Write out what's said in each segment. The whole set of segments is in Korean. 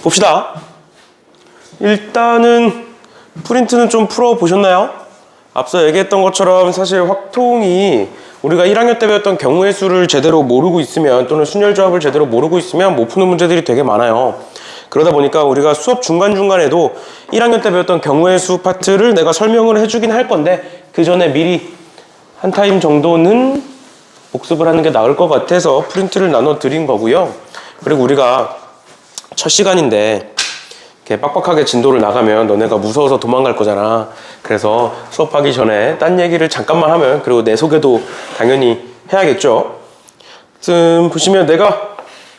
봅시다. 일단은 프린트는 좀 풀어보셨나요? 앞서 얘기했던 것처럼 사실 확통이 우리가 1학년 때 배웠던 경우의 수를 제대로 모르고 있으면 또는 순열조합을 제대로 모르고 있으면 못 푸는 문제들이 되게 많아요. 그러다 보니까 우리가 수업 중간중간에도 1학년 때 배웠던 경우의 수 파트를 내가 설명을 해주긴 할 건데 그 전에 미리 한 타임 정도는 복습을 하는 게 나을 것 같아서 프린트를 나눠 드린 거고요. 그리고 우리가 첫 시간인데 이렇게 빡빡하게 진도를 나가면 너네가 무서워서 도망갈 거잖아. 그래서 수업하기 전에 딴 얘기를 잠깐만 하면, 그리고 내 소개도 당연히 해야겠죠. 지금 보시면 내가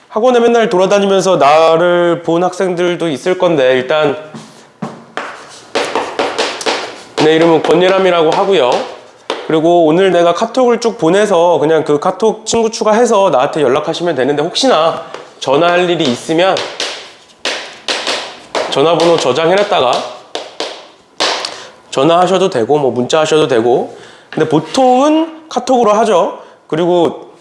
학원에 맨날 돌아다니면서 나를 본 학생들도 있을 건데, 일단 내 이름은 권예람이라고 하고요. 그리고 오늘 내가 카톡을 쭉 보내서 그냥 그 카톡 친구 추가해서 나한테 연락하시면 되는데, 혹시나 전화할 일이 있으면 전화번호 저장해놨다가 전화하셔도 되고 뭐 문자 하셔도 되고, 근데 보통은 카톡으로 하죠. 그리고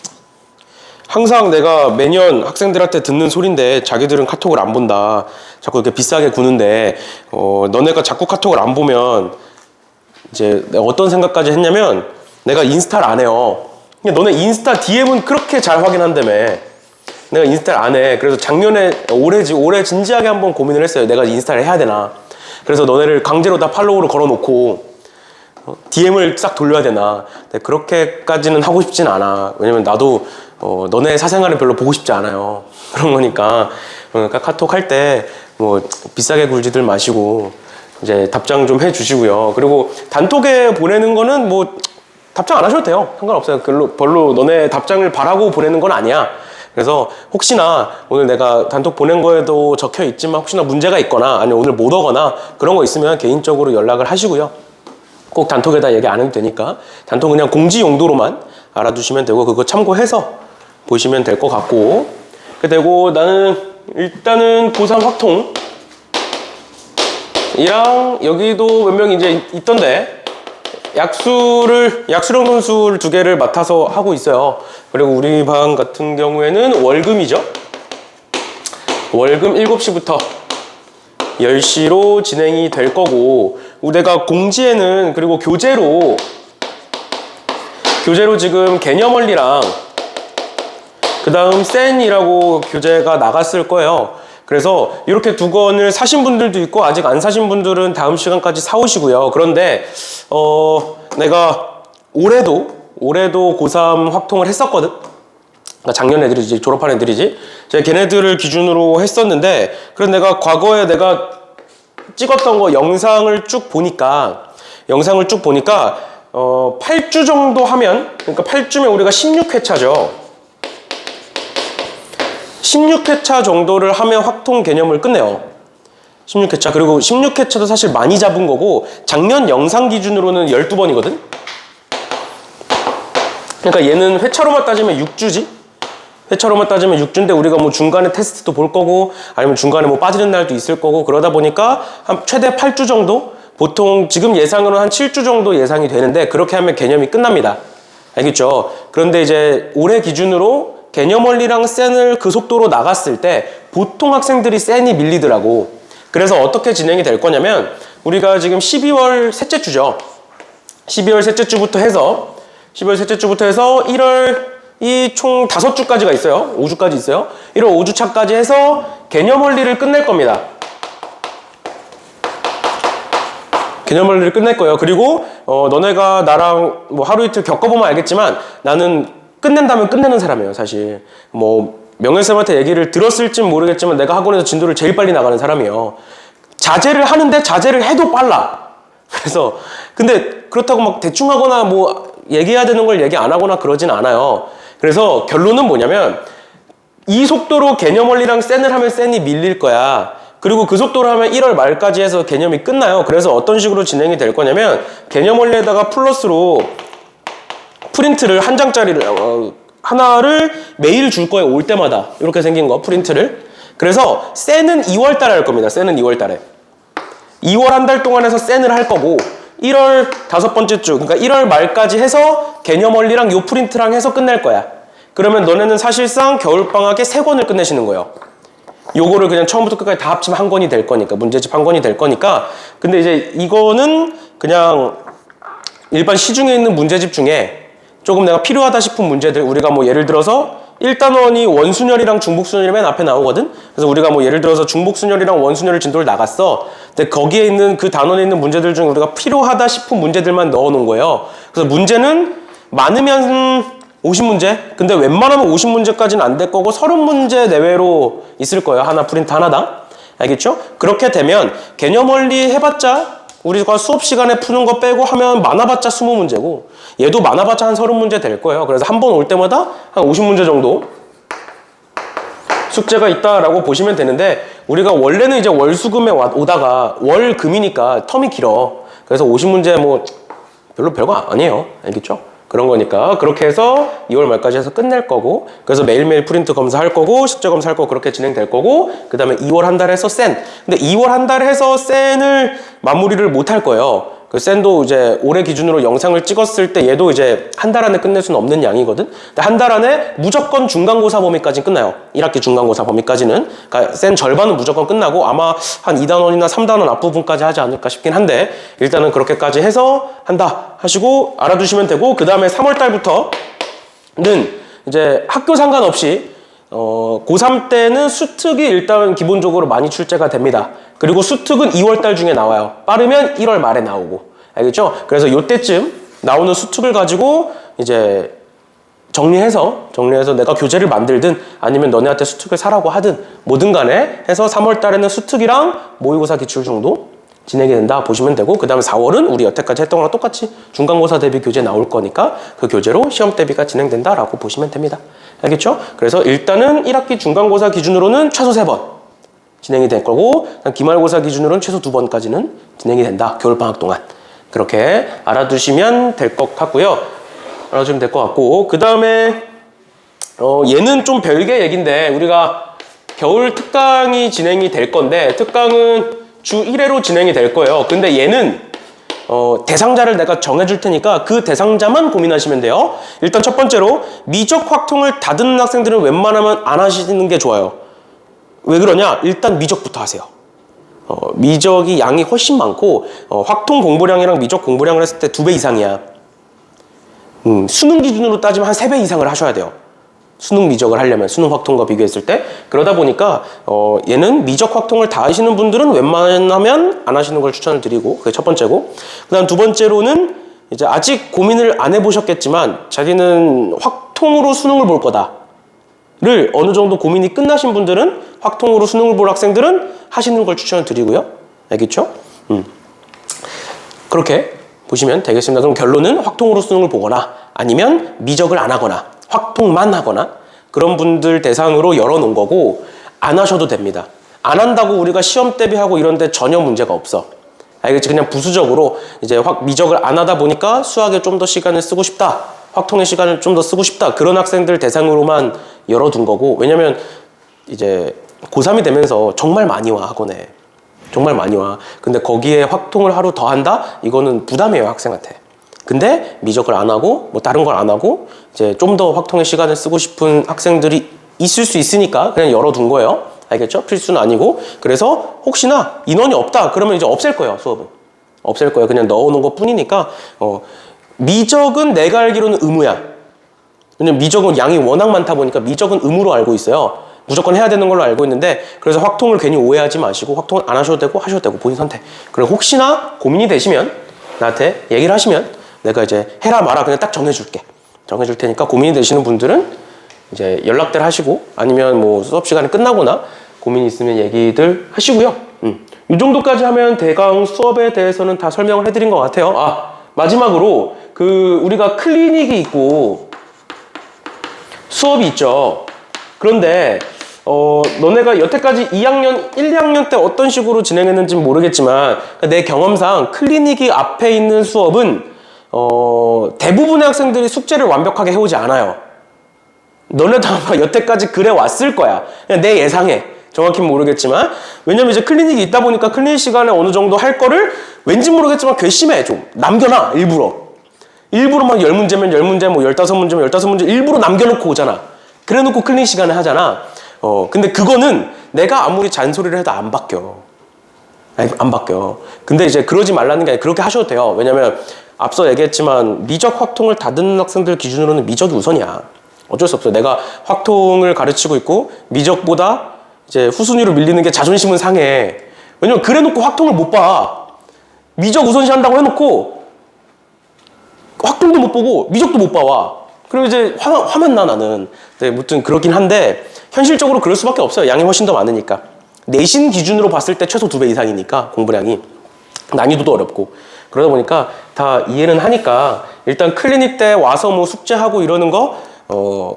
항상 내가 매년 학생들한테 듣는 소린데, 자기들은 카톡을 안 본다, 자꾸 이렇게 비싸게 구는데 너네가 자꾸 카톡을 안 보면 이제 내가 어떤 생각까지 했냐면, 내가 인스타를 안 해요. 너네 인스타 DM은 그렇게 잘 확인한다며. 내가 인스타를 안 해. 그래서 작년에 올해 진지하게 한번 고민을 했어요. 내가 인스타를 해야 되나. 그래서 너네를 강제로 다 팔로우를 걸어놓고 DM을 싹 돌려야 되나. 그렇게까지는 하고 싶진 않아. 왜냐면 나도 너네 사생활을 별로 보고 싶지 않아요. 그런 거니까. 그러니까 카톡 할 때 뭐 비싸게 굴지들 마시고 이제 답장 좀 해주시고요. 그리고 단톡에 보내는 거는 뭐 답장 안 하셔도 돼요. 상관없어요. 별로 너네 답장을 바라고 보내는 건 아니야. 그래서 혹시나 오늘 내가 단톡 보낸 거에도 적혀 있지만 혹시나 문제가 있거나 아니면 오늘 못 오거나 그런 거 있으면 개인적으로 연락을 하시고요. 꼭 단톡에다 얘기 안 해도 되니까 단톡 그냥 공지 용도로만 알아두시면 되고, 그거 참고해서 보시면 될 것 같고, 그리고 나는 일단은 고3 확통 이랑 여기도 몇 명 이제 있던데 약수령 논술 2개를 맡아서 하고 있어요. 그리고 우리 반 같은 경우에는 월금이죠. 월금 7시부터 10시로 진행이 될 거고, 내가 공지에는 그리고 교재로 지금 개념원리랑 그 다음 센이라고 교재가 나갔을 거예요. 그래서 이렇게 2권을 사신 분들도 있고 아직 안 사신 분들은 다음 시간까지 사오시고요. 그런데 내가 올해도 고3 확통을 했었거든. 그러니까 작년 애들이지, 졸업한 애들이지. 제가 걔네들을 기준으로 했었는데, 그래서 내가 과거에 내가 찍었던 거 영상을 쭉 보니까 8주 정도 하면, 그러니까 8주면 우리가 16회차죠. 16회차 정도를 하면 확통 개념을 끝내요. 16회차. 그리고 16회차도 사실 많이 잡은 거고, 작년 영상 기준으로는 12번이거든? 그러니까 얘는 회차로만 따지면 6주지? 회차로만 따지면 6주인데 우리가 뭐 중간에 테스트도 볼 거고, 아니면 중간에 뭐 빠지는 날도 있을 거고, 그러다 보니까 한 최대 8주 정도? 보통 지금 예상으로는 한 7주 정도 예상이 되는데, 그렇게 하면 개념이 끝납니다. 알겠죠? 그런데 이제 올해 기준으로 개념원리랑 센을 그 속도로 나갔을 때 보통 학생들이 센이 밀리더라고. 그래서 어떻게 진행이 될 거냐면, 우리가 지금 12월 셋째 주죠. 12월 셋째 주부터 해서 1월 이 총 5주까지가 있어요. 5주까지 있어요. 1월 5주차까지 해서 개념원리를 끝낼 겁니다. 개념원리를 끝낼 거예요. 그리고 너네가 나랑 뭐 하루 이틀 겪어보면 알겠지만, 나는 끝낸다면 끝내는 사람이에요. 사실 뭐 명예쌤한테 얘기를 들었을진 모르겠지만 내가 학원에서 진도를 제일 빨리 나가는 사람이에요. 자제를 하는데 자제를 해도 빨라. 그래서 근데 그렇다고 막 대충 하거나 뭐 얘기해야 되는 걸 얘기 안 하거나 그러진 않아요. 그래서 결론은 뭐냐면, 이 속도로 개념원리랑 센을 하면 센이 밀릴 거야. 그리고 그 속도로 하면 1월 말까지 해서 개념이 끝나요. 그래서 어떤 식으로 진행이 될 거냐면, 개념원리에다가 플러스로 프린트를 한 장짜리를 하나를 매일 줄 거예요. 올 때마다 이렇게 생긴 거 프린트를. 그래서 센은 2월 달에 할 겁니다. 센은 2월 달에 2월 한 달 동안 해서 센을 할 거고, 1월 5번째 주, 그러니까 1월 말까지 해서 개념원리랑 요 프린트랑 해서 끝낼 거야. 그러면 너네는 사실상 겨울방학에 3권을 끝내시는 거예요. 요거를 그냥 처음부터 끝까지 다 합치면 한 권이 될 거니까, 문제집 한 권이 될 거니까. 근데 이제 이거는 그냥 일반 시중에 있는 문제집 중에 조금 내가 필요하다 싶은 문제들, 우리가 뭐 예를 들어서 1단원이 원순열이랑 중복순열이 맨 앞에 나오거든. 그래서 우리가 뭐 예를 들어서 중복순열이랑 원순열을 진도를 나갔어. 근데 거기에 있는 그 단원에 있는 문제들 중에 우리가 필요하다 싶은 문제들만 넣어 놓은 거예요. 그래서 문제는 많으면 50문제? 근데 웬만하면 50문제까지는 안 될 거고 30문제 내외로 있을 거예요. 하나 프린트 하나당. 알겠죠? 그렇게 되면 개념 원리 해봤자 우리가 수업 시간에 푸는 거 빼고 하면 많아봤자 20문제고 얘도 많아봤자 한 30문제 될 거예요. 그래서 한 번 올 때마다 한 50문제 정도 숙제가 있다라고 보시면 되는데 우리가 원래는 이제 월수금에 오다가 월금이니까 텀이 길어. 그래서 50문제 뭐 별로 별거 아니에요. 알겠죠? 그런 거니까 그렇게 해서 2월 말까지 해서 끝낼 거고 그래서 매일매일 프린트 검사할 거고 숙제 검사할 거고 그렇게 진행될 거고 그 다음에 2월 한 달 해서 센 근데 2월 한 달 해서 센을 마무리를 못 할 거예요. 그 센도 이제 올해 기준으로 영상을 찍었을 때 얘도 이제 한 달 안에 끝낼 수는 없는 양이거든. 근데 한 달 안에 무조건 중간고사 범위까지 끝나요. 1학기 중간고사 범위까지는. 그러니까 센 절반은 무조건 끝나고 아마 한 2단원이나 3단원 앞부분까지 하지 않을까 싶긴 한데 일단은 그렇게까지 해서 한다 하시고 알아두시면 되고 그 다음에 3월 달부터는 이제 학교 상관없이 고3 때는 수특이 일단 기본적으로 많이 출제가 됩니다. 그리고 수특은 2월 달 중에 나와요. 빠르면 1월 말에 나오고. 알겠죠? 그래서 요때쯤 나오는 수특을 가지고 이제 정리해서 내가 교재를 만들든 아니면 너네한테 수특을 사라고 하든 뭐든 간에 해서 3월 달에는 수특이랑 모의고사 기출 정도 진행이 된다 보시면 되고 그 다음에 4월은 우리 여태까지 했던 거랑 똑같이 중간고사 대비 교재 나올 거니까 그 교재로 시험 대비가 진행된다라고 보시면 됩니다. 알겠죠? 그래서 일단은 1학기 중간고사 기준으로는 최소 3번 진행이 될 거고 기말고사 기준으로는 최소 2번까지는 진행이 된다. 겨울방학 동안. 그렇게 알아두시면 될 것 같고요. 알아두시면 될 것 같고 그 다음에 얘는 좀 별개 얘기인데 우리가 겨울 특강이 진행이 될 건데 특강은 주 1회로 진행이 될 거예요. 근데 얘는 대상자를 내가 정해줄 테니까 그 대상자만 고민하시면 돼요. 일단 첫 번째로 미적 확통을 다듬는 학생들은 웬만하면 안 하시는 게 좋아요. 왜 그러냐? 일단 미적부터 하세요. 미적이 양이 훨씬 많고 확통 공부량이랑 미적 공부량을 했을 때 2배 이상이야. 수능 기준으로 따지면 한 3배 이상을 하셔야 돼요. 수능 미적을 하려면 수능 확통과 비교했을 때 그러다 보니까 얘는 미적 확통을 다 하시는 분들은 웬만하면 안 하시는 걸 추천을 드리고 그게 첫 번째고 그 다음 두 번째로는 이제 아직 고민을 안 해보셨겠지만 자기는 확통으로 수능을 볼 거다를 어느 정도 고민이 끝나신 분들은 확통으로 수능을 볼 학생들은 하시는 걸 추천을 드리고요. 알겠죠? 그렇게 보시면 되겠습니다. 그럼 결론은 확통으로 수능을 보거나 아니면 미적을 안 하거나 확통만 하거나 그런 분들 대상으로 열어놓은 거고 안 하셔도 됩니다. 안 한다고 우리가 시험 대비하고 이런 데 전혀 문제가 없어. 알겠지? 그냥 부수적으로 이제 미적을 안 하다 보니까 수학에 좀 더 시간을 쓰고 싶다. 확통의 시간을 좀 더 쓰고 싶다. 그런 학생들 대상으로만 열어둔 거고 왜냐면 이제 고3이 되면서 정말 많이 와 학원에. 정말 많이 와. 근데 거기에 확통을 하루 더 한다? 이거는 부담이에요 학생한테. 근데 미적을 안 하고 뭐 다른 걸 안 하고 이제 좀 더 확통의 시간을 쓰고 싶은 학생들이 있을 수 있으니까 그냥 열어둔 거예요. 알겠죠? 필수는 아니고 그래서 혹시나 인원이 없다 그러면 이제 없앨 거예요. 수업은 없앨 거예요. 그냥 넣어놓은 것 뿐이니까 미적은 내가 알기로는 의무야. 왜냐면 미적은 양이 워낙 많다 보니까 미적은 의무로 알고 있어요. 무조건 해야 되는 걸로 알고 있는데 그래서 확통을 괜히 오해하지 마시고 확통을 안 하셔도 되고 하셔도 되고 본인 선택. 그리고 혹시나 고민이 되시면 나한테 얘기를 하시면 내가 이제 해라 마라 그냥 딱 정해줄게. 정해줄 테니까 고민이 되시는 분들은 이제 연락들 하시고 아니면 뭐 수업 시간이 끝나거나 고민이 있으면 얘기들 하시고요. 이 정도까지 하면 대강 수업에 대해서는 다 설명을 해드린 것 같아요. 마지막으로 우리가 클리닉이 있고 수업이 있죠. 그런데 너네가 여태까지 2학년, 1, 2학년 때 어떤 식으로 진행했는지는 모르겠지만 내 경험상 클리닉이 앞에 있는 수업은 대부분의 학생들이 숙제를 완벽하게 해오지 않아요. 너네도 아마 여태까지 그래 왔을 거야. 그냥 내 예상에. 정확히는 모르겠지만 왜냐면 이제 클리닉이 있다 보니까 클리닉 시간에 어느 정도 할 거를 왠지 모르겠지만 괘씸해 좀 남겨놔 일부러 막 10문제면 10문제 뭐 15문제면 15문제 일부러 남겨놓고 오잖아. 그래 놓고 클리닉 시간에 하잖아. 근데 그거는 내가 아무리 잔소리를 해도 안 바뀌어. 아니, 안 바뀌어. 근데 이제 그러지 말라는 게 아니라 그렇게 하셔도 돼요. 왜냐면 앞서 얘기했지만 미적 확통을 다 듣는 학생들 기준으로는 미적이 우선이야. 어쩔 수 없어. 내가 확통을 가르치고 있고 미적보다 이제 후순위로 밀리는 게 자존심은 상해. 왜냐면 그래 놓고 확통을 못 봐. 미적 우선시 한다고 해놓고 확통도 못 보고 미적도 못 봐와. 그럼 이제 화만 나 나는. 네, 무튼 그렇긴 한데 현실적으로 그럴 수밖에 없어요. 양이 훨씬 더 많으니까. 내신 기준으로 봤을 때 최소 2배 이상이니까 공부량이. 난이도도 어렵고. 그러다 보니까 다 이해는 하니까 일단 클리닉 때 와서 뭐 숙제하고 이러는 거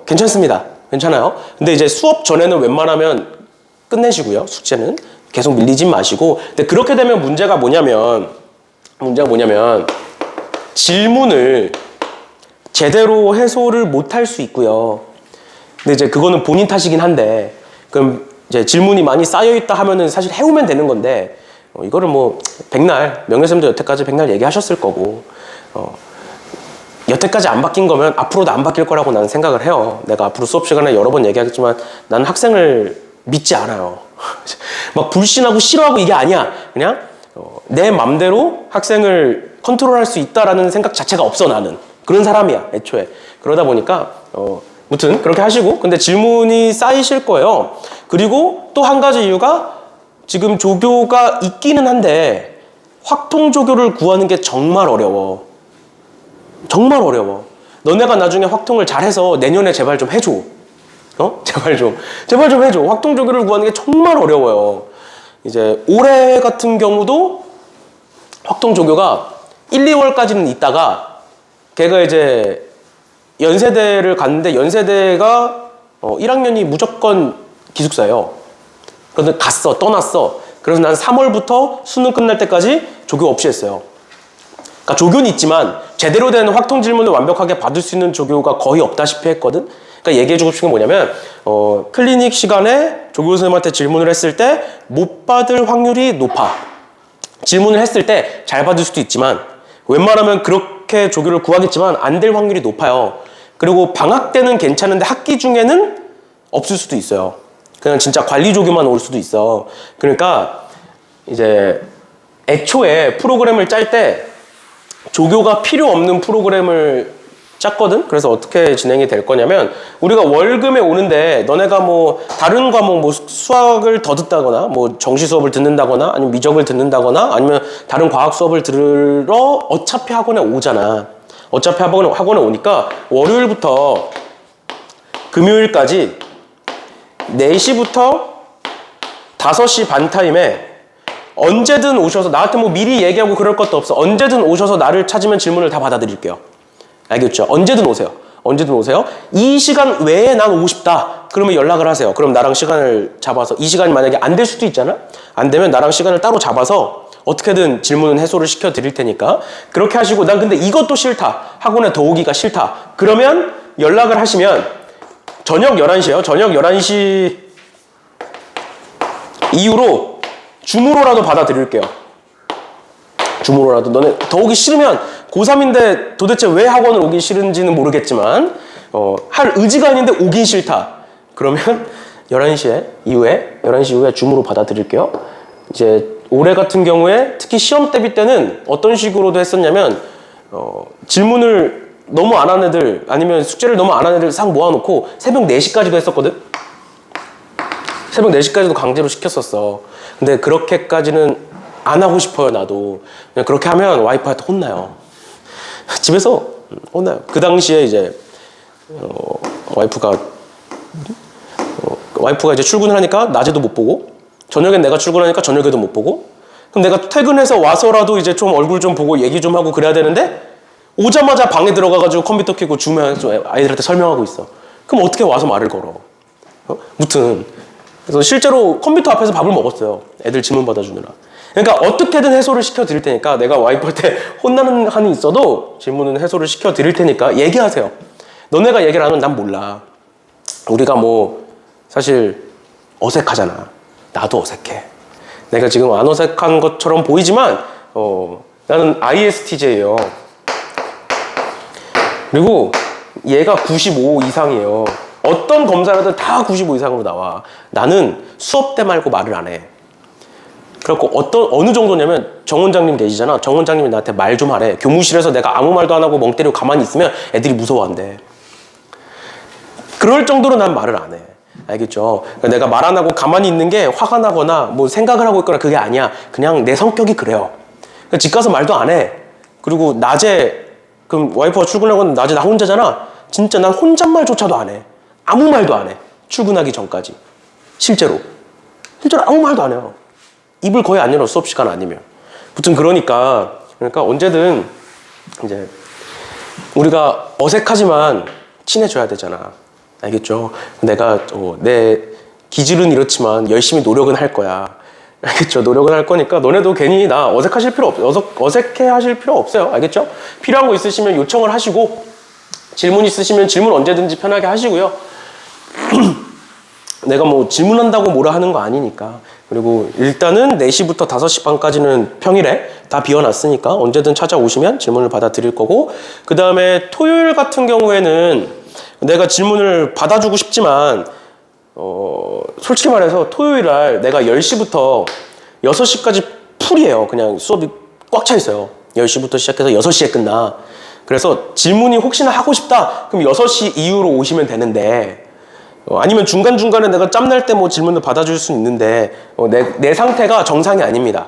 괜찮습니다. 괜찮아요. 근데 이제 수업 전에는 웬만하면 끝내시고요. 숙제는 계속 밀리진 마시고. 근데 그렇게 되면 문제가 뭐냐면 질문을 제대로 해소를 못 할 수 있고요. 근데 이제 그거는 본인 탓이긴 한데, 그럼 이제 질문이 많이 쌓여있다 하면은 사실 해오면 되는 건데, 이거를 뭐 백날, 명예쌤도 여태까지 백날 얘기하셨을 거고, 여태까지 안 바뀐 거면 앞으로도 안 바뀔 거라고 나는 생각을 해요. 내가 앞으로 수업 시간에 여러 번 얘기하겠지만 나는 학생을 믿지 않아요. 막 불신하고 싫어하고 이게 아니야. 그냥 내 맘대로 학생을 컨트롤할 수 있다라는 생각 자체가 없어. 나는 그런 사람이야 애초에. 그러다 보니까 무튼 그렇게 하시고, 근데 질문이 쌓이실 거예요. 그리고 또 한 가지 이유가 지금 조교가 있기는 한데 확통 조교를 구하는 게 정말 어려워. 정말 어려워. 너네가 나중에 확통을 잘해서 내년에 제발 좀 해줘. 제발 좀 해줘. 확통 조교를 구하는 게 정말 어려워요. 이제 올해 같은 경우도 확통 조교가 1, 2월까지는 있다가 걔가 이제 연세대를 갔는데 연세대가 1학년이 무조건 기숙사예요. 그래서 떠났어. 그래서 난 3월부터 수능 끝날 때까지 조교 없이 했어요. 그러니까 조교는 있지만 제대로 된 확통 질문을 완벽하게 받을 수 있는 조교가 거의 없다시피 했거든. 그러니까 얘기해주고 싶은 게 뭐냐면 클리닉 시간에 조교 선생님한테 질문을 했을 때 못 받을 확률이 높아. 질문을 했을 때 잘 받을 수도 있지만 웬만하면 그렇게 조교를 구하겠지만 안 될 확률이 높아요. 그리고 방학 때는 괜찮은데 학기 중에는 없을 수도 있어요. 그냥 진짜 관리 조교만 올 수도 있어. 그러니까 이제 애초에 프로그램을 짤 때 조교가 필요 없는 프로그램을 짰거든? 그래서 어떻게 진행이 될 거냐면 우리가 월금에 오는데 너네가 뭐 다른 과목 뭐 수학을 더 듣다거나 뭐 정시 수업을 듣는다거나 아니면 미적을 듣는다거나 아니면 다른 과학 수업을 들으러 어차피 학원에 오잖아. 어차피 학원에 오니까 월요일부터 금요일까지 4시부터 5시 반 타임에 언제든 오셔서 나한테 뭐 미리 얘기하고 그럴 것도 없어. 언제든 오셔서 나를 찾으면 질문을 다 받아드릴게요. 알겠죠? 언제든 오세요. 이 시간 외에 난 오고 싶다. 그러면 연락을 하세요. 그럼 나랑 시간을 잡아서 이 시간이 만약에 안 될 수도 있잖아? 안 되면 나랑 시간을 따로 잡아서 어떻게든 질문은 해소를 시켜드릴 테니까 그렇게 하시고, 난 근데 이것도 싫다. 학원에 더 오기가 싫다. 그러면 연락을 하시면 저녁 11시에요. 저녁 11시 이후로 줌으로라도 받아드릴게요. 줌으로라도. 너네 더 오기 싫으면 고3인데 도대체 왜 학원을 오기 싫은지는 모르겠지만 할 의지가 아닌데 오긴 싫다. 그러면 11시 이후에 줌으로 받아드릴게요. 이제 올해 같은 경우에 특히 시험 대비 때는 어떤 식으로도 했었냐면 질문을 너무 안 한 애들 아니면 숙제를 너무 안 한 애들 싹 모아놓고 새벽 4시까지도 했었거든. 새벽 4시까지도 강제로 시켰었어. 근데 그렇게까지는 안 하고 싶어요. 나도. 그냥 그렇게 하면 와이프한테 혼나요. 집에서 혼나요. 그 당시에 이제 와이프가 이제 출근을 하니까 낮에도 못 보고, 저녁엔 내가 출근하니까 저녁에도 못 보고, 그럼 내가 퇴근해서 와서라도 이제 좀 얼굴 좀 보고 얘기 좀 하고 그래야 되는데 오자마자 방에 들어가가지고 컴퓨터 켜고 줌에서 아이들한테 설명하고 있어. 그럼 어떻게 와서 말을 걸어? 무튼 그래서 실제로 컴퓨터 앞에서 밥을 먹었어요. 애들 질문 받아주느라. 그러니까 어떻게든 해소를 시켜드릴 테니까, 내가 와이프한테 혼나는 한이 있어도 질문은 해소를 시켜드릴 테니까 얘기하세요. 너네가 얘기를 안 하면 난 몰라. 우리가 뭐 사실 어색하잖아. 나도 어색해. 내가 지금 안 어색한 것처럼 보이지만 나는 ISTJ예요. 그리고 얘가 95 이상이에요. 어떤 검사라든 다 95 이상으로 나와. 나는 수업 때 말고 말을 안 해. 그래갖고 어느 정도냐면 정 원장님 계시잖아. 정 원장님이 나한테 말 좀 하래. 교무실에서 내가 아무 말도 안 하고 멍 때리고 가만히 있으면 애들이 무서워한대. 그럴 정도로 난 말을 안 해. 알겠죠? 내가 말 안 하고 가만히 있는 게 화가 나거나 뭐 생각을 하고 있거나 그게 아니야. 그냥 내 성격이 그래요. 집 가서 말도 안 해. 그리고 낮에 그럼 와이프가 출근하고 낮에 나 혼자잖아. 진짜 난 혼잣말조차도 안 해. 아무 말도 안 해. 출근하기 전까지. 실제로 아무 말도 안 해요. 입을 거의 안 열어. 수업 시간 아니면. 무튼 그러니까 언제든 이제 우리가 어색하지만 친해져야 되잖아. 알겠죠? 내가 내 기질은 이렇지만 열심히 노력은 할 거야. 알겠죠? 노력은 할 거니까 너네도 괜히 나 어색해 하실 필요 없어요. 알겠죠? 필요한 거 있으시면 요청을 하시고 질문 있으시면 질문 언제든지 편하게 하시고요. 내가 뭐 질문한다고 뭐라 하는 거 아니니까. 그리고 일단은 4시부터 5시 반까지는 평일에 다 비워놨으니까 언제든 찾아오시면 질문을 받아드릴 거고, 그 다음에 토요일 같은 경우에는 내가 질문을 받아주고 싶지만 솔직히 말해서 토요일 날 내가 10시부터 6시까지 풀이에요. 그냥 수업이 꽉 차 있어요. 10시부터 시작해서 6시에 끝나. 그래서 질문이 혹시나 하고 싶다 그럼 6시 이후로 오시면 되는데, 아니면 중간중간에 내가 짬날 때 뭐 질문을 받아줄 수 있는데 내 상태가 정상이 아닙니다.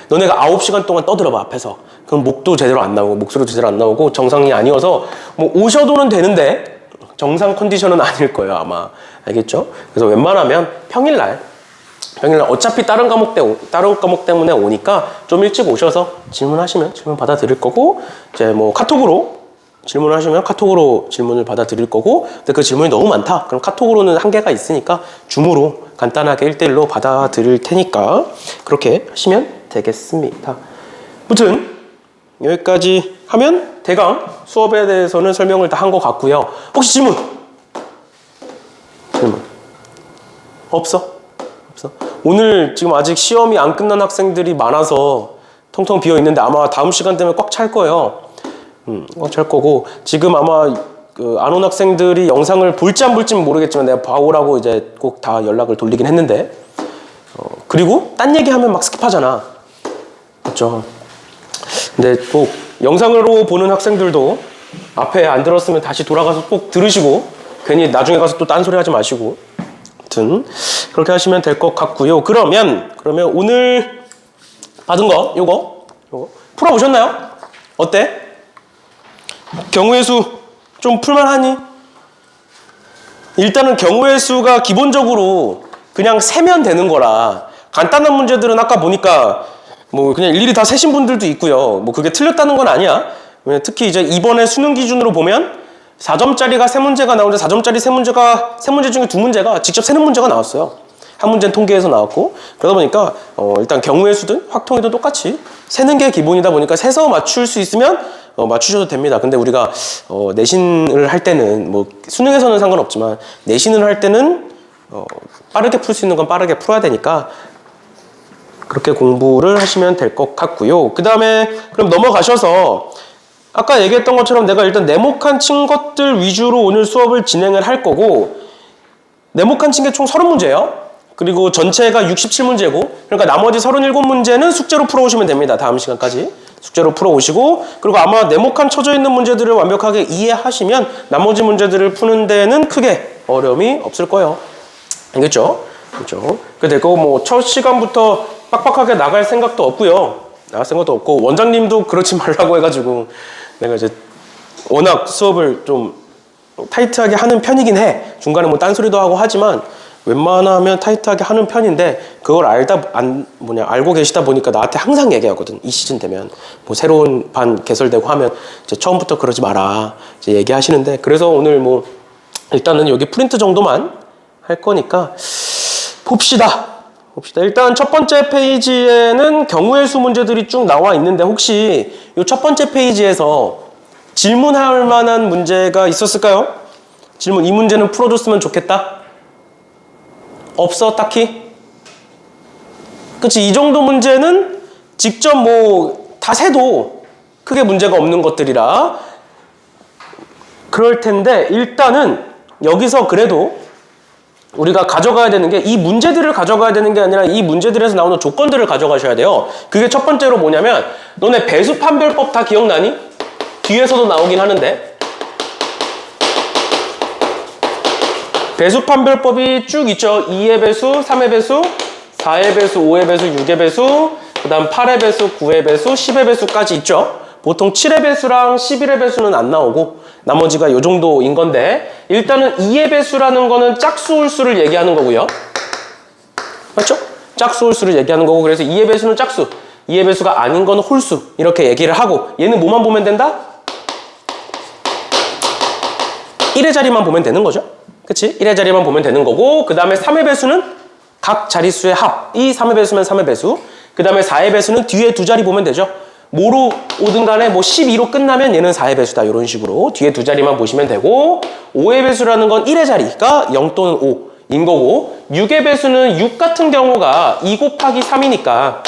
너네가 9시간 동안 떠들어봐 앞에서. 그럼 목도 제대로 안 나오고 목소리도 제대로 안 나오고 정상이 아니어서 뭐 오셔도는 되는데 정상 컨디션은 아닐 거예요 아마. 알겠죠? 그래서 웬만하면 평일날 어차피 다른 과목 때문에 오니까 좀 일찍 오셔서 질문하시면 질문 받아드릴 거고, 이제 뭐 카톡으로 질문을 하시면 카톡으로 질문을 받아드릴 거고, 근데 그 질문이 너무 많다 그럼 카톡으로는 한계가 있으니까 줌으로 간단하게 1대1로 받아드릴 테니까 그렇게 하시면 되겠습니다. 아무튼 여기까지 하면 대강 수업에 대해서는 설명을 다 한 것 같고요. 혹시 질문 없어? 오늘 지금 아직 시험이 안 끝난 학생들이 많아서 텅텅 비어 있는데 아마 다음 시간 되면 꽉 찰 거예요. 꽉 찰 거고, 지금 아마 안 온 학생들이 영상을 볼지 안 볼지는 모르겠지만 내가 봐오라고 이제 꼭 다 연락을 돌리긴 했는데, 그리고 딴 얘기하면 막 스킵하잖아. 그렇죠? 근데 꼭 영상으로 보는 학생들도 앞에 안 들었으면 다시 돌아가서 꼭 들으시고 괜히 나중에 가서 또 딴소리 하지 마시고, 아무튼 그렇게 하시면 될 것 같고요. 그러면 오늘 받은 거 요거 풀어보셨나요? 어때? 경우의 수 좀 풀만하니? 일단은 경우의 수가 기본적으로 그냥 세면 되는 거라 간단한 문제들은 아까 보니까 뭐 그냥 일일이 다 세신 분들도 있고요. 뭐 그게 틀렸다는 건 아니야. 특히 이제 이번에 수능 기준으로 보면 4점짜리가 3문제가 나오는데 4점짜리 3문제 중에 2문제가 직접 세는 문제가 나왔어요. 한 문제는 통계에서 나왔고, 그러다 보니까 일단 경우의 수든 확통이든 똑같이 세는 게 기본이다 보니까 세서 맞출 수 있으면 맞추셔도 됩니다. 근데 우리가 내신을 할 때는 뭐 수능에서는 상관없지만 내신을 할 때는 빠르게 풀 수 있는 건 빠르게 풀어야 되니까 그렇게 공부를 하시면 될 것 같고요. 그 다음에 그럼 넘어가셔서 아까 얘기했던 것처럼 내가 일단 네모칸 친 것들 위주로 오늘 수업을 진행을 할 거고, 네모칸 친 게 총 30문제예요. 그리고 전체가 67문제고, 그러니까 나머지 37문제는 숙제로 풀어오시면 됩니다. 다음 시간까지 숙제로 풀어오시고, 그리고 아마 네모칸 쳐져 있는 문제들을 완벽하게 이해하시면 나머지 문제들을 푸는 데는 크게 어려움이 없을 거예요. 알겠죠? 그렇죠? 그리고 뭐 첫 시간부터 빡빡하게 나갈 생각도 없고요. 원장님도 그렇지 말라고 해가지고 내가 이제 워낙 수업을 좀 타이트하게 하는 편이긴 해. 중간에 뭐 딴소리도 하고 하지만 웬만하면 타이트하게 하는 편인데, 그걸 알고 계시다 보니까 나한테 항상 얘기하거든. 이 시즌 되면 뭐 새로운 반 개설되고 하면 이제 처음부터 그러지 마라 이제 얘기하시는데, 그래서 오늘 뭐 일단은 여기 프린트 정도만 할 거니까 봅시다. 일단 첫 번째 페이지에는 경우의 수 문제들이 쭉 나와 있는데, 혹시 이 첫 번째 페이지에서 질문할 만한 문제가 있었을까요? 질문, 이 문제는 풀어줬으면 좋겠다? 없어, 딱히? 그치, 이 정도 문제는 직접 뭐 다 세도 크게 문제가 없는 것들이라 그럴 텐데, 일단은 여기서 그래도 우리가 가져가야 되는 게 이 문제들을 가져가야 되는 게 아니라 이 문제들에서 나오는 조건들을 가져가셔야 돼요. 그게 첫 번째로 뭐냐면 너네 배수 판별법 다 기억나니? 뒤에서도 나오긴 하는데 배수 판별법이 쭉 있죠. 2의 배수, 3의 배수, 4의 배수, 5의 배수, 6의 배수, 그 다음 8의 배수, 9의 배수, 10의 배수까지 있죠. 보통 7의 배수랑 11의 배수는 안 나오고 나머지가 요 정도인 건데 일단은 2의 배수라는 거는 짝수 홀수를 얘기하는 거고요. 맞죠? 짝수 홀수를 얘기하는 거고 그래서 2의 배수는 짝수, 2의 배수가 아닌 건 홀수 이렇게 얘기를 하고 얘는 뭐만 보면 된다? 1의 자리만 보면 되는 거죠. 그치? 1의 자리만 보면 되는 거고 그 다음에 3의 배수는 각 자릿수의 합. 이 3의 배수면 3의 배수. 그 다음에 4의 배수는 뒤에 두 자리 보면 되죠. 뭐로 오든 간에 뭐 12로 끝나면 얘는 4의 배수다. 이런 식으로 뒤에 두 자리만 보시면 되고 5의 배수라는 건 1의 자리가 0 또는 5인 거고 6의 배수는 6 같은 경우가 2 곱하기 3이니까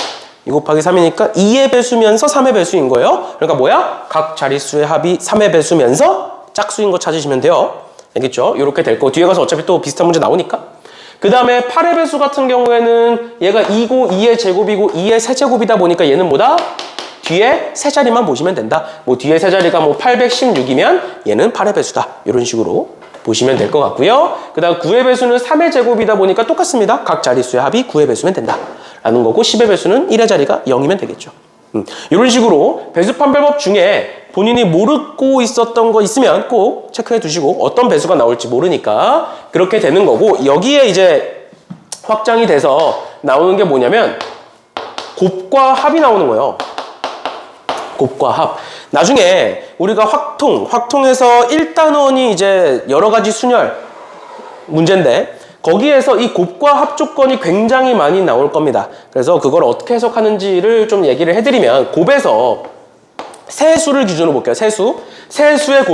2 곱하기 3이니까 2의 배수면서 3의 배수인 거예요. 그러니까 뭐야? 각 자릿수의 합이 3의 배수면서 짝수인 거 찾으시면 돼요. 알겠죠? 이렇게 될 거. 뒤에 가서 어차피 또 비슷한 문제 나오니까. 그 다음에 8의 배수 같은 경우에는 얘가 2고 2의 제곱이고 2의 세제곱이다 보니까 얘는 뭐다? 뒤에 세 자리만 보시면 된다. 뭐 뒤에 세 자리가 뭐 816이면 얘는 8의 배수다. 이런 식으로 보시면 될 것 같고요. 그 다음 9의 배수는 3의 제곱이다 보니까 똑같습니다. 각 자릿수의 합이 9의 배수면 된다. 라는 거고 10의 배수는 1의 자리가 0이면 되겠죠. 이런 식으로 배수 판별법 중에 본인이 모르고 있었던 거 있으면 꼭 체크해 두시고 어떤 배수가 나올지 모르니까 그렇게 되는 거고 여기에 이제 확장이 돼서 나오는 게 뭐냐면 곱과 합이 나오는 거예요. 곱과 합. 나중에 우리가 확통에서 1단원이 이제 여러 가지 순열 문제인데 거기에서 이 곱과 합 조건이 굉장히 많이 나올 겁니다. 그래서 그걸 어떻게 해석하는지를 좀 얘기를 해드리면 곱에서 세수를 기준으로 볼게요. 세수의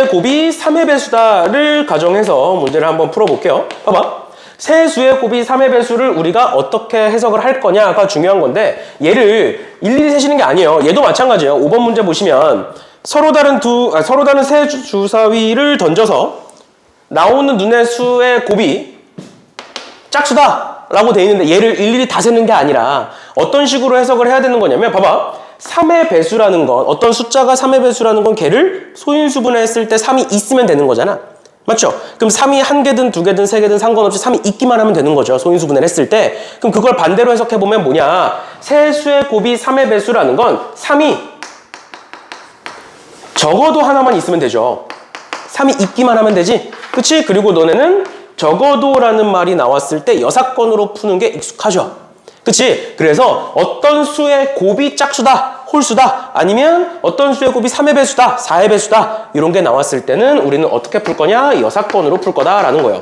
곱이 3의 배수다를 가정해서 문제를 한번 풀어볼게요. 봐봐. 세수의 곱이 3의 배수를 우리가 어떻게 해석을 할 거냐가 중요한 건데 얘를 일일이 세시는 게 아니에요. 얘도 마찬가지예요. 5번 문제 보시면 서로 다른 세 주사위를 던져서 나오는 눈의 수의 곱이 짝수다 라고 돼 있는데 얘를 일일이 다 세는 게 아니라 어떤 식으로 해석을 해야 되는 거냐면 봐봐. 3의 배수라는 건 어떤 숫자가 3의 배수라는 건 걔를 소인수분해 했을 때 3이 있으면 되는 거잖아. 맞죠? 그럼 3이 한 개든 두 개든 세 개든 상관없이 3이 있기만 하면 되는 거죠. 소인수분해를 했을 때. 그럼 그걸 반대로 해석해보면 뭐냐. 세수의 곱이 3의 배수라는 건 3이 적어도 하나만 있으면 되죠. 3이 있기만 하면 되지. 그치? 그리고 너네는 적어도라는 말이 나왔을 때 여사건으로 푸는 게 익숙하죠. 그치? 그래서 어떤 수의 곱이 짝수다, 홀수다, 아니면 어떤 수의 곱이 3의 배수다, 4의 배수다 이런 게 나왔을 때는 우리는 어떻게 풀 거냐? 여사건으로 풀 거다라는 거예요.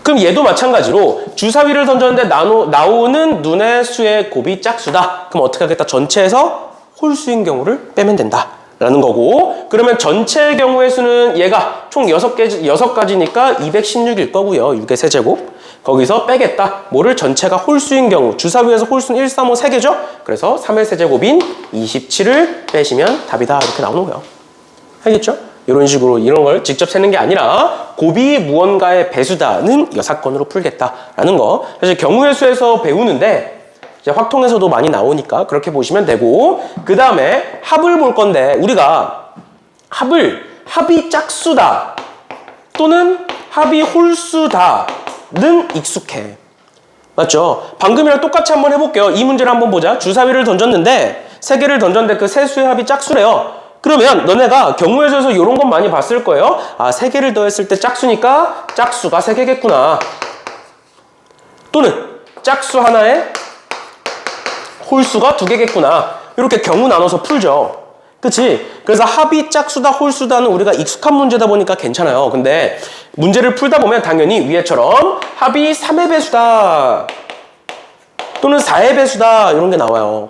그럼 얘도 마찬가지로 주사위를 던졌는데 나오는 눈의 수의 곱이 짝수다. 그럼 어떻게 하겠다? 전체에서 홀수인 경우를 빼면 된다. 라는 거고 그러면 전체의 경우의 수는 얘가 총 6가지니까 216일 거고요. 6의 세제곱. 거기서 빼겠다. 뭐를 전체가 홀수인 경우 주사위에서 홀수는 1, 3, 5, 3개죠? 그래서 3의 세제곱인 27을 빼시면 답이다. 이렇게 나오는 거예요. 알겠죠? 이런 식으로 이런 걸 직접 세는 게 아니라 곱이 무언가의 배수다는 여사건으로 풀겠다라는 거. 사실 경우의 수에서 배우는데 이제 확통에서도 많이 나오니까 그렇게 보시면 되고 그 다음에 합을 볼 건데 우리가 합이 짝수다 또는 합이 홀수다는 익숙해. 맞죠? 방금이랑 똑같이 한번 해볼게요. 이 문제를 한번 보자. 주사위를 던졌는데 3개를 던졌는데 그 세 수의 합이 짝수래요. 그러면 너네가 경우의 수에서 이런 건 많이 봤을 거예요. 아, 3개를 더했을 때 짝수니까 짝수가 3개겠구나. 또는 짝수 하나에 홀수가 2개겠구나. 이렇게 경우 나눠서 풀죠. 그치? 그래서 합이 짝수다, 홀수다는 우리가 익숙한 문제다 보니까 괜찮아요. 근데 문제를 풀다 보면 당연히 위에처럼 합이 3의 배수다 또는 4의 배수다 이런 게 나와요.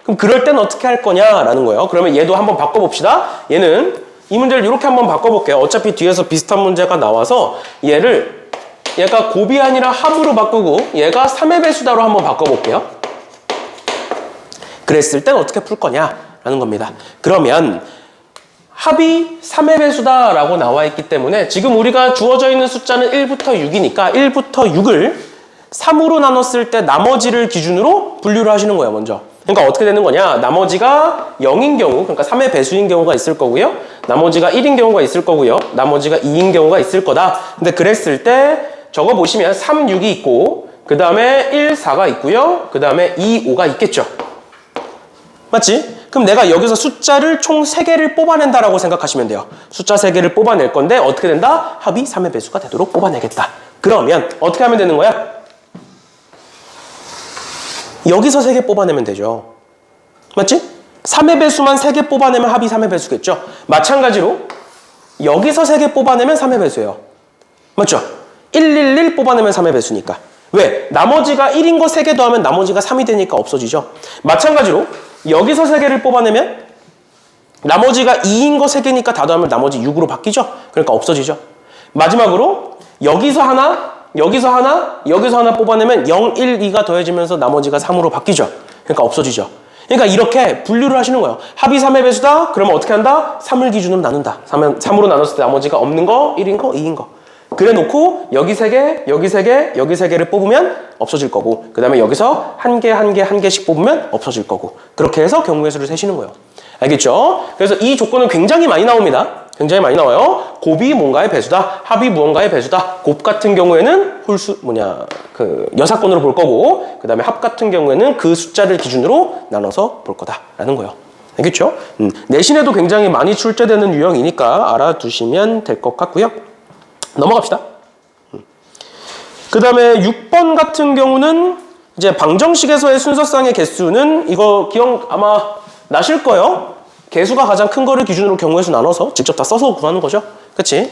그럼 그럴 땐 어떻게 할 거냐라는 거예요. 그러면 얘도 한번 바꿔봅시다. 얘는 이 문제를 이렇게 한번 바꿔볼게요. 어차피 뒤에서 비슷한 문제가 나와서 얘가 곱이 아니라 합으로 바꾸고 얘가 3의 배수다로 한번 바꿔볼게요. 그랬을 땐 어떻게 풀 거냐? 라는 겁니다. 그러면 합이 3의 배수다 라고 나와 있기 때문에 지금 우리가 주어져 있는 숫자는 1부터 6이니까 1부터 6을 3으로 나눴을 때 나머지를 기준으로 분류를 하시는 거예요, 먼저. 그러니까 어떻게 되는 거냐? 나머지가 0인 경우, 그러니까 3의 배수인 경우가 있을 거고요. 나머지가 1인 경우가 있을 거고요. 나머지가 2인 경우가 있을 거다. 근데 그랬을 때 적어 보시면 3, 6이 있고 그 다음에 1, 4가 있고요. 그 다음에 2, 5가 있겠죠. 맞지? 그럼 내가 여기서 숫자를 총 3개를 뽑아낸다라고 생각하시면 돼요. 숫자 3개를 뽑아낼 건데 어떻게 된다? 합이 3의 배수가 되도록 뽑아내겠다. 그러면 어떻게 하면 되는 거야? 여기서 3개 뽑아내면 되죠. 맞지? 3의 배수만 3개 뽑아내면 합이 3의 배수겠죠. 마찬가지로 여기서 3개 뽑아내면 3의 배수예요. 맞죠? 111 뽑아내면 3의 배수니까. 왜? 나머지가 1인 거 3개 더하면 나머지가 3이 되니까 없어지죠. 마찬가지로 여기서 3개를 뽑아내면 나머지가 2인 거 3개니까 다 더하면 나머지 6으로 바뀌죠. 그러니까 없어지죠. 마지막으로 여기서 하나, 여기서 하나, 여기서 하나 뽑아내면 0, 1, 2가 더해지면서 나머지가 3으로 바뀌죠. 그러니까 없어지죠. 그러니까 이렇게 분류를 하시는 거예요. 합이 3의 배수다? 그러면 어떻게 한다? 3을 기준으로 나눈다. 3으로 나눴을 때 나머지가 없는 거, 1인 거, 2인 거. 그래 놓고 여기 3개, 여기 3개, 여기 3개를 뽑으면 없어질 거고 그 다음에 여기서 한 개, 한 개, 한 개씩 뽑으면 없어질 거고 그렇게 해서 경우의 수를 세시는 거예요. 알겠죠? 그래서 이 조건은 굉장히 많이 나옵니다. 굉장히 많이 나와요. 곱이 뭔가의 배수다. 합이 무언가의 배수다. 곱 같은 경우에는 홀수 여사건으로 볼 거고 그 다음에 합 같은 경우에는 그 숫자를 기준으로 나눠서 볼 거다라는 거예요. 알겠죠? 내신에도 굉장히 많이 출제되는 유형이니까 알아두시면 될 것 같고요. 넘어갑시다. 그 다음에 6번 같은 경우는 이제 방정식에서의 순서상의 개수는 이거 기억 아마 나실 거예요. 개수가 가장 큰 거를 기준으로 경우의 수 나눠서 직접 다 써서 구하는 거죠. 그치?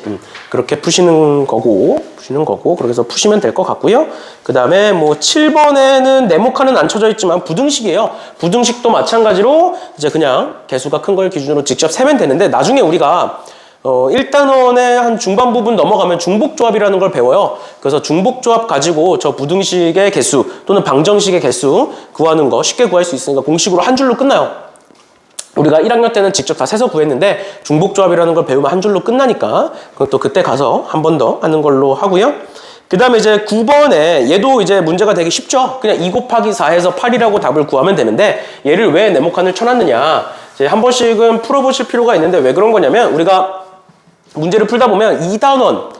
그렇게 푸시는 거고 그렇게 해서 푸시면 될 것 같고요. 그 다음에 뭐 7번에는 네모칸은 안 쳐져 있지만 부등식이에요. 부등식도 마찬가지로 이제 그냥 개수가 큰 걸 기준으로 직접 세면 되는데 나중에 우리가 1단원의 한 중반 부분 넘어가면 중복조합이라는 걸 배워요. 그래서 중복조합 가지고 저 부등식의 개수 또는 방정식의 개수 구하는 거 쉽게 구할 수 있으니까 공식으로 한 줄로 끝나요. 우리가 1학년 때는 직접 다 세서 구했는데 중복조합이라는 걸 배우면 한 줄로 끝나니까 그것도 그때 가서 한 번 더 하는 걸로 하고요. 그 다음에 이제 9번에 얘도 이제 문제가 되게 쉽죠. 그냥 2 곱하기 4해서 8이라고 답을 구하면 되는데 얘를 왜 네모칸을 쳐놨느냐 이제 한 번씩은 풀어보실 필요가 있는데 왜 그런 거냐면 우리가 문제를 풀다 보면 1단원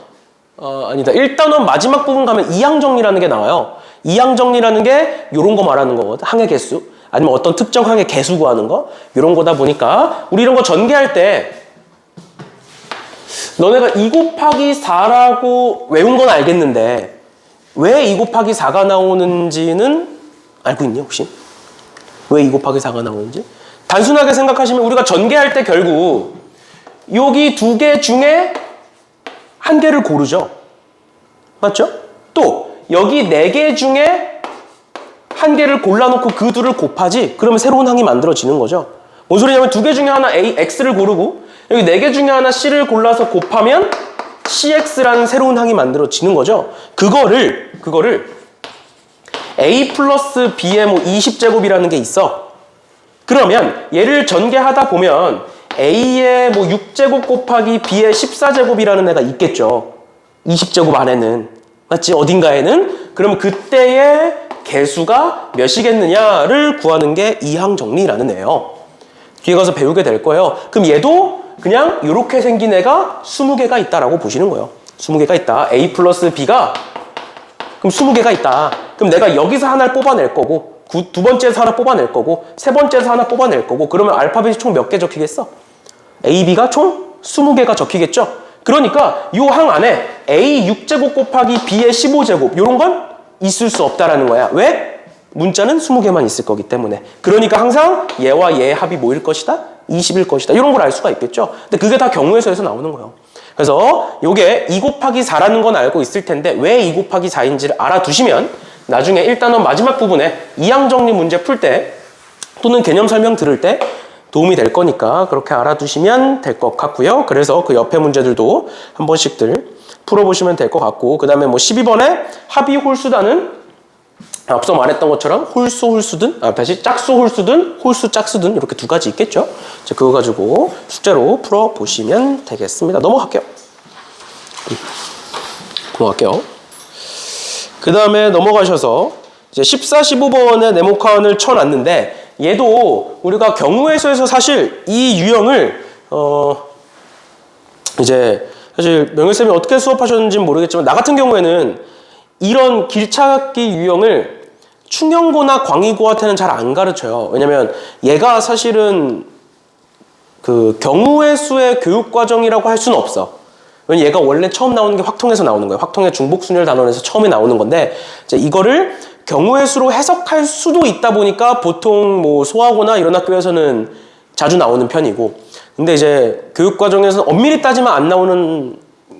마지막 부분 가면 이항정리라는 게 나와요. 이항정리라는 게 이런 거 말하는 거거든. 항의 개수 아니면 어떤 특정 항의 개수 구하는 거 이런 거다 보니까 우리 이런 거 전개할 때 너네가 2 곱하기 4라고 외운 건 알겠는데 왜 2 곱하기 4가 나오는지는 알고 있니 혹시? 왜 2 곱하기 4가 나오는지? 단순하게 생각하시면 우리가 전개할 때 결국 여기 2개 중에 한 개를 고르죠. 맞죠? 또 여기 4개 중에 한 개를 골라놓고 그 둘을 곱하지. 그러면 새로운 항이 만들어지는 거죠. 뭔 소리냐면 2개 중에 하나 A, X를 고르고 여기 4개 중에 하나 C를 골라서 곱하면 CX라는 새로운 항이 만들어지는 거죠. 그거를 A 플러스 B의 뭐 20제곱이라는 게 있어. 그러면 얘를 전개하다 보면 A의 뭐 6제곱 곱하기 B의 14제곱이라는 애가 있겠죠. 20제곱 안에는. 맞지? 어딘가에는. 그러면 그때의 개수가 몇이겠느냐를 구하는 게 이항정리라는 애예요. 뒤에 가서 배우게 될 거예요. 그럼 얘도 그냥 이렇게 생긴 애가 20개가 있다라고 보시는 거예요. 20개가 있다. A 플러스 B가 그럼 20개가 있다. 그럼 내가 여기서 하나를 뽑아낼 거고 두 번째에서 하나 뽑아낼 거고 세 번째에서 하나 뽑아낼 거고 그러면 알파벳이 총 몇 개 적히겠어? A, B가 총 20개가 적히겠죠? 그러니까 이 항 안에 A 6제곱 곱하기 B의 15제곱 이런 건 있을 수 없다라는 거야. 왜? 문자는 20개만 있을 거기 때문에. 그러니까 항상 얘와 얘의 합이 뭐일 것이다? 20일 것이다. 이런 걸 알 수가 있겠죠? 근데 그게 다 경우의 수에서 나오는 거예요. 그래서 이게 2 곱하기 4라는 건 알고 있을 텐데 왜 2 곱하기 4인지를 알아두시면 나중에 1단원 마지막 부분에 이항정리 문제 풀 때 또는 개념 설명 들을 때 도움이 될 거니까 그렇게 알아두시면 될 것 같고요. 그래서 그 옆에 문제들도 한 번씩들 풀어보시면 될 것 같고 그 다음에 뭐 12번에 합이 홀수다는 앞서 말했던 것처럼 홀수 홀수든 다시 짝수 홀수든 홀수 짝수든 이렇게 두 가지 있겠죠. 자, 그거 가지고 숙제로 풀어보시면 되겠습니다. 넘어갈게요. 그 다음에 넘어가셔서 이제 14, 15번의 네모칸을 쳐놨는데 얘도 우리가 경우의 수에서 사실 이 유형을 이제 사실 명예쌤이 어떻게 수업하셨는지는 모르겠지만 나 같은 경우에는 이런 길찾기 유형을 충영고나 광의고한테는 잘 안 가르쳐요. 왜냐면 얘가 사실은 그 경우의 수의 교육과정이라고 할 수는 없어. 왜냐면 얘가 원래 처음 나오는 게 확통에서 나오는 거예요. 확통의 중복순열 단원에서 처음에 나오는 건데 이제 이거를 경우의 수로 해석할 수도 있다 보니까 보통 뭐 소하고나 이런 학교에서는 자주 나오는 편이고 근데 이제 교육과정에서는 엄밀히 따지면 안 나오는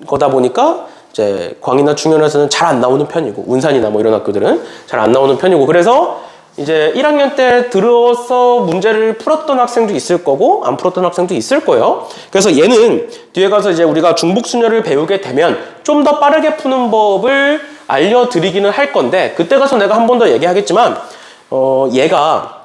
거다 보니까 이제 광이나 중연에서는 잘 안 나오는 편이고 운산이나 뭐 이런 학교들은 잘 안 나오는 편이고 그래서 이제 1학년 때 들어서 문제를 풀었던 학생도 있을 거고 안 풀었던 학생도 있을 거예요. 그래서 얘는 뒤에 가서 이제 우리가 중복순열을 배우게 되면 좀 더 빠르게 푸는 법을 알려드리기는 할 건데 그때 가서 내가 한 번 더 얘기하겠지만 얘가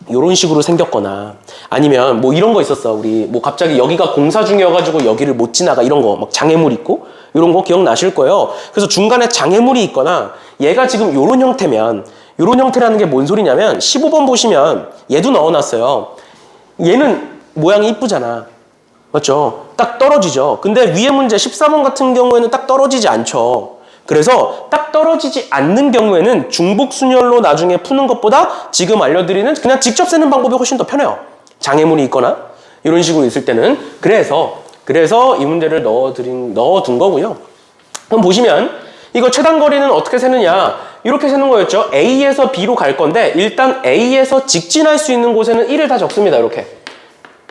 이런 식으로 생겼거나 아니면 뭐 이런 거 있었어. 우리 뭐 갑자기 여기가 공사 중이어가지고 여기를 못 지나가 이런 거 막 장애물 있고 이런 거 기억나실 거예요. 그래서 중간에 장애물이 있거나 얘가 지금 이런 형태면 이런 형태라는 게 뭔 소리냐면 15번 보시면 얘도 넣어놨어요. 얘는 모양이 이쁘잖아. 맞죠? 딱 떨어지죠. 근데 위에 문제 14번 같은 경우에는 딱 떨어지지 않죠. 그래서 딱 떨어지지 않는 경우에는 중복순열로 나중에 푸는 것보다 지금 알려드리는 그냥 직접 쓰는 방법이 훨씬 더 편해요. 장애물이 있거나 이런 식으로 있을 때는 그래서 이 문제를 넣어둔 거고요. 그럼 보시면 이거 최단거리는 어떻게 세느냐 이렇게 세는 거였죠. A에서 B로 갈 건데 일단 A에서 직진할 수 있는 곳에는 1을 다 적습니다. 이렇게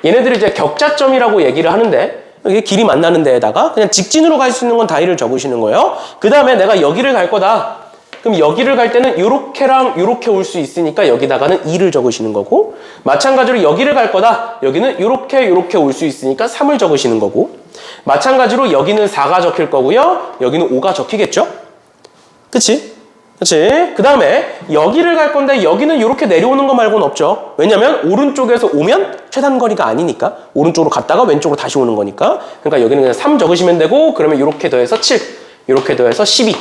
얘네들이 이제 격자점이라고 얘기를 하는데 이게 길이 만나는 데에다가 그냥 직진으로 갈 수 있는 건 다 1을 적으시는 거예요. 그 다음에 내가 여기를 갈 거다. 그럼 여기를 갈 때는 요렇게랑 요렇게 올 수 있으니까 여기다가는 2를 적으시는 거고 마찬가지로 여기를 갈 거다. 여기는 요렇게 올 수 있으니까 3을 적으시는 거고 마찬가지로 여기는 4가 적힐 거고요. 여기는 5가 적히겠죠? 그치? 그 다음에 여기를 갈 건데 여기는 이렇게 내려오는 거 말고는 없죠. 왜냐면 오른쪽에서 오면 최단거리가 아니니까 오른쪽으로 갔다가 왼쪽으로 다시 오는 거니까 그러니까 여기는 그냥 3 적으시면 되고 그러면 이렇게 더해서 7 이렇게 더해서 12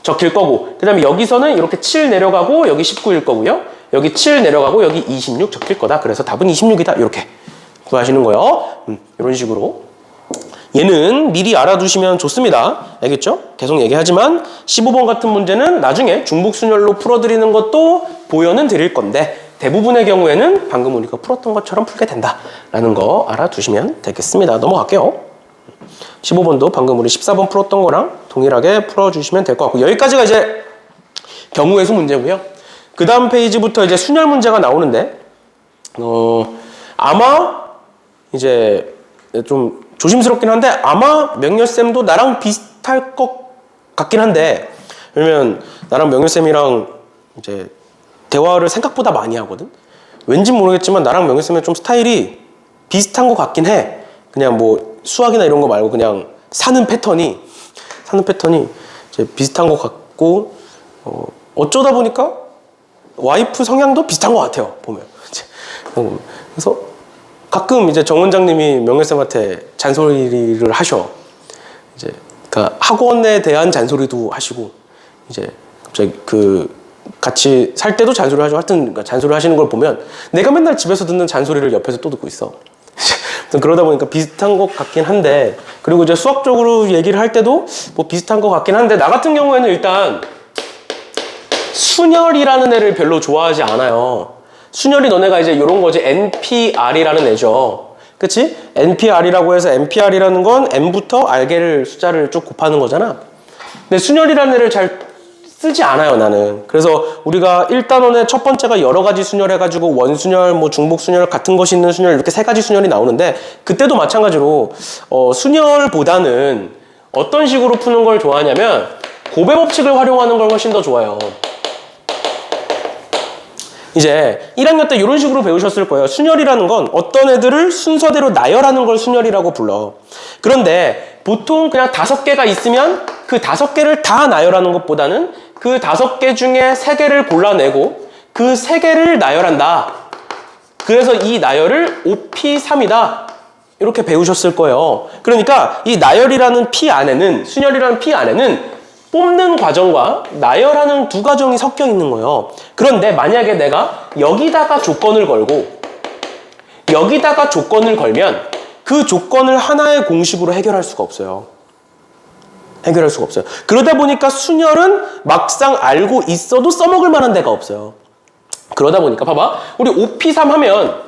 적힐 거고 그 다음에 여기서는 이렇게 7 내려가고 여기 19일 거고요. 여기 7 내려가고 여기 26 적힐 거다. 그래서 답은 26이다. 이렇게 구하시는 거예요. 이런 식으로 얘는 미리 알아두시면 좋습니다. 알겠죠? 계속 얘기하지만 15번 같은 문제는 나중에 중복순열로 풀어드리는 것도 보여는 드릴 건데 대부분의 경우에는 방금 우리가 풀었던 것처럼 풀게 된다라는 거 알아두시면 되겠습니다. 넘어갈게요. 15번도 방금 우리 14번 풀었던 거랑 동일하게 풀어주시면 될 것 같고 여기까지가 이제 경우의 수 문제고요. 그 다음 페이지부터 이제 순열 문제가 나오는데 아마 이제 좀 조심스럽긴 한데 아마 명렬쌤도 나랑 비슷할 것 같긴 한데 왜냐면 나랑 명렬쌤이랑 이제 대화를 생각보다 많이 하거든. 왠지 모르겠지만 나랑 명렬쌤은 좀 스타일이 비슷한 것 같긴 해. 그냥 뭐 수학이나 이런 거 말고 그냥 사는 패턴이 이제 비슷한 것 같고 어쩌다 보니까 와이프 성향도 비슷한 것 같아요. 보면 그래서 가끔 이제 정 원장님이 명예쌤한테 잔소리를 하셔. 이제 그러니까 학원에 대한 잔소리도 하시고 이제 갑자기 같이 살 때도 잔소리를 하죠. 하여튼 그러니까 잔소리 하시는 걸 보면 내가 맨날 집에서 듣는 잔소리를 옆에서 또 듣고 있어. 그러다 보니까 비슷한 것 같긴 한데 그리고 이제 수학적으로 얘기를 할 때도 뭐 비슷한 것 같긴 한데 나 같은 경우에는 일단 순열이라는 애를 별로 좋아하지 않아요. 순열이 너네가 이제 이런 거지 NPR이라는 애죠. 그치? NPR이라고 해서 NPR이라는 건 N부터 R개를 숫자를 쭉 곱하는 거잖아. 근데 순열이라는 애를 잘 쓰지 않아요, 나는. 그래서 우리가 1단원의 첫 번째가 여러 가지 순열 해가지고 원순열, 뭐 중복순열, 같은 것이 있는 순열 이렇게 세 가지 순열이 나오는데 그때도 마찬가지로 순열보다는 어떤 식으로 푸는 걸 좋아하냐면 곱의 법칙을 활용하는 걸 훨씬 더 좋아해요. 이제 1학년 때 이런 식으로 배우셨을 거예요. 순열이라는 건 어떤 애들을 순서대로 나열하는 걸 순열이라고 불러. 그런데 보통 그냥 5개가 있으면 그 5개를 다 나열하는 것보다는 그 5개 중에 3개를 골라내고 그 3개를 나열한다. 그래서 이 나열을 OP3이다. 이렇게 배우셨을 거예요. 그러니까 이 나열이라는 P 안에는, 순열이라는 P 안에는 뽑는 과정과 나열하는 두 과정이 섞여 있는 거예요. 그런데 만약에 내가 여기다가 조건을 걸고 여기다가 조건을 걸면 그 조건을 하나의 공식으로 해결할 수가 없어요. 해결할 수가 없어요. 그러다 보니까 순열은 막상 알고 있어도 써먹을 만한 데가 없어요. 그러다 보니까 봐봐. 우리 5P3 하면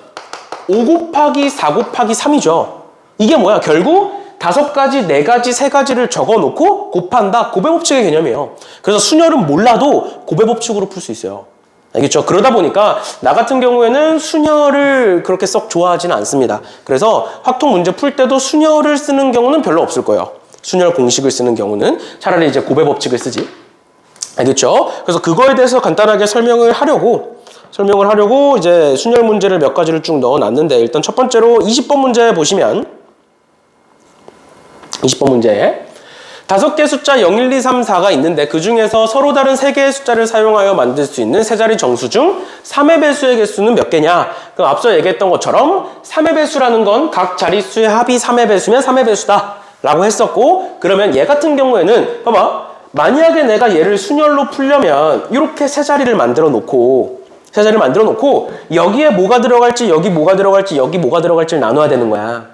5 곱하기 4 곱하기 3이죠. 이게 뭐야? 결국 5가지, 4가지, 3가지를 적어놓고 곱한다. 곱해법칙의 개념이에요. 그래서 순열은 몰라도 곱해법칙으로 풀 수 있어요. 알겠죠? 그러다 보니까 나 같은 경우에는 순열을 그렇게 썩 좋아하지는 않습니다. 그래서 확통 문제 풀 때도 순열을 쓰는 경우는 별로 없을 거예요. 순열 공식을 쓰는 경우는 차라리 이제 곱해법칙을 쓰지. 알겠죠? 그래서 그거에 대해서 간단하게 설명을 하려고 이제 순열 문제를 몇 가지를 쭉 넣어놨는데 일단 첫 번째로 20번 문제 보시면 20번 문제에 5개 숫자 0, 1, 2, 3, 4가 있는데 그 중에서 서로 다른 3개의 숫자를 사용하여 만들 수 있는 세 자리 정수 중 3의 배수의 개수는 몇 개냐? 그럼 앞서 얘기했던 것처럼 3의 배수라는 건 각 자릿수의 합이 3의 배수면 3의 배수다 라고 했었고, 그러면 얘 같은 경우에는 봐봐, 만약에 내가 얘를 순열로 풀려면 이렇게 세 자리를 만들어 놓고 여기에 뭐가 들어갈지 여기 뭐가 들어갈지 여기 뭐가 들어갈지를 나눠야 되는 거야.